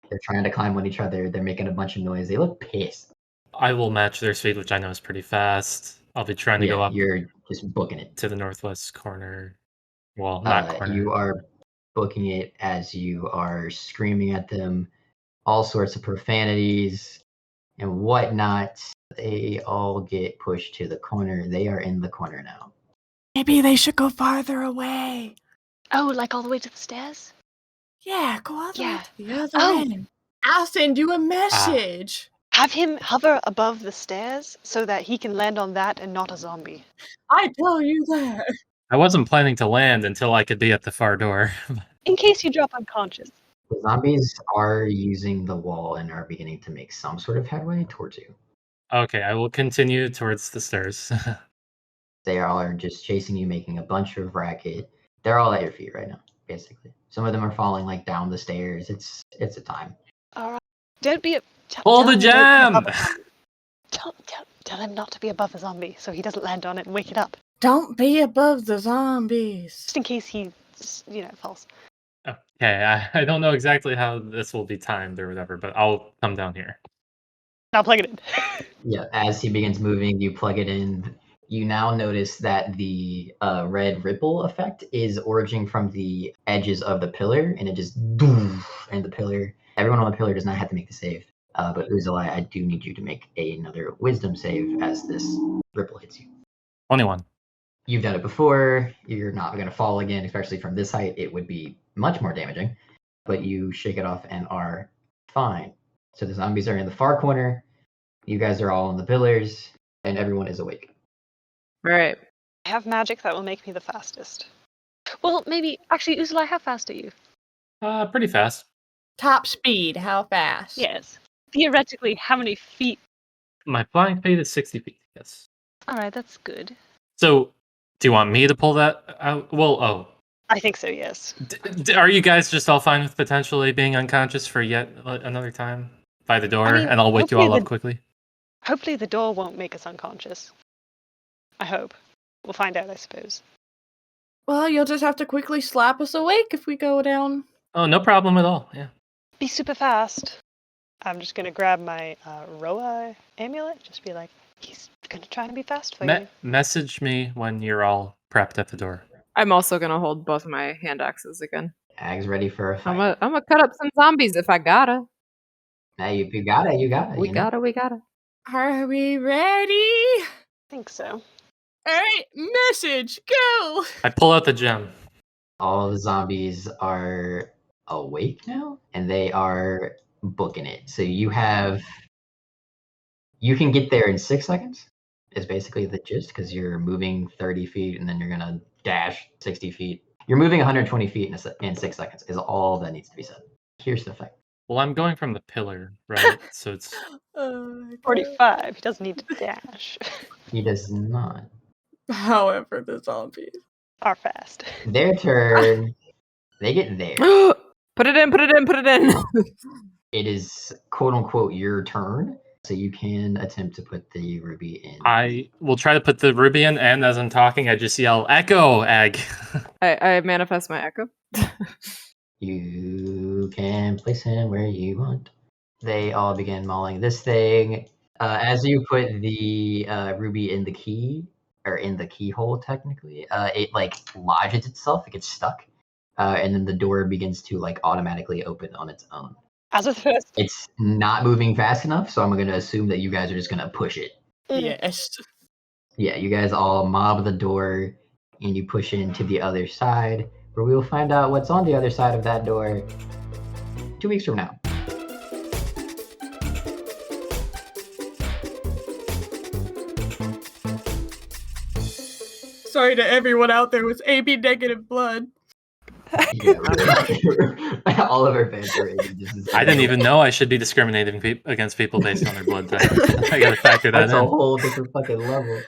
They're trying to climb on each other. They're making a bunch of noise. They look pissed. I will match their speed, which I know is pretty fast. I'll be trying to go up You're just booking it. to the northwest corner. Well, not corner. You are booking it as you are screaming at them, all sorts of profanities and whatnot. They all get pushed to the corner. They are in the corner now. Maybe they should go farther away. Oh, like all the way to the stairs? Yeah, go all the way Yeah. to the other Oh. end. I'll send you a message. Have him hover above the stairs so that he can land on that and not a zombie. I tell you that. I wasn't planning to land until I could be at the far door. In case you drop unconscious. The zombies are using the wall and are beginning to make some sort of headway towards you. Okay, I will continue towards the stairs. They are just chasing you, making a bunch of racket. They're all at your feet right now, basically. Some of them are falling like down the stairs. It's a time. All right. Don't be Pull the jam! Tell him not to be above the zombie so he doesn't land on it and wake it up. Don't be above the zombies. Just in case he, falls. Okay, I don't know exactly how this will be timed or whatever, but I'll come down here. I'll plug it in. Yeah, as he begins moving, you plug it in. You now notice that the red ripple effect is originating from the edges of the pillar, and it just boom, and the pillar Everyone on the pillar does not have to make the save. But Uzalai, I do need you to make another wisdom save as this ripple hits you. 21. You've done it before. You're not going to fall again, especially from this height. It would be much more damaging. But you shake it off and are fine. So the zombies are in the far corner. You guys are all on the pillars, and everyone is awake. All right. I have magic that will make me the fastest. Well, maybe actually, Uzalai, how fast are you? Pretty fast. Top speed, how fast? Yes. Theoretically, how many feet? My flying speed is 60 feet. Yes. All right, that's good. So, do you want me to pull that out? Well, I think so. Yes. are you guys just all fine with potentially being unconscious for yet another time by the door, I mean, and I'll wake you all up quickly? Hopefully, the door won't make us unconscious. I hope. We'll find out, I suppose. Well, you'll just have to quickly slap us awake if we go down. Oh, no problem at all. Yeah. Be super fast. I'm just gonna grab my Roa amulet. Just be like, he's gonna try to be fast for you. Message me when you're all prepped at the door. I'm also gonna hold both my hand axes again. Ag's ready for a I'm fight. gonna cut up some zombies if I gotta. Hey, if you got it, you got it. We gotta. Are we ready? I think so. All right, message, go! I pull out the gem. All the zombies are awake now, and they are booking it. So you can get there in 6 seconds, is basically the gist, because you're moving 30 feet, and then you're going to dash 60 feet. You're moving 120 feet in 6 seconds, is all that needs to be said. Here's the thing. Well, I'm going from the pillar, right? So it's 45. He doesn't need to dash. He does not. However, the zombies Are fast. Their turn. They get there. Put it in. It is quote unquote your turn, so you can attempt to put the ruby in. I will try to put the ruby in, and as I'm talking, I just yell, "Echo, Ag!" I manifest my echo. You can place him where you want. They all begin mauling this thing. As you put the ruby in the key, or in the keyhole, technically, it like lodges itself. It gets stuck, and then the door begins to like automatically open on its own. As a first. It's not moving fast enough, so I'm going to assume that you guys are just going to push it. Yes. Yeah, you guys all mob the door, and you push it into the other side, where we will find out what's on the other side of that door 2 weeks from now. Sorry to everyone out there with AB negative blood. Yeah, right. All of our fans are I didn't even know I should be discriminating against people based on their blood type. I gotta factor that That's in. a whole different fucking level.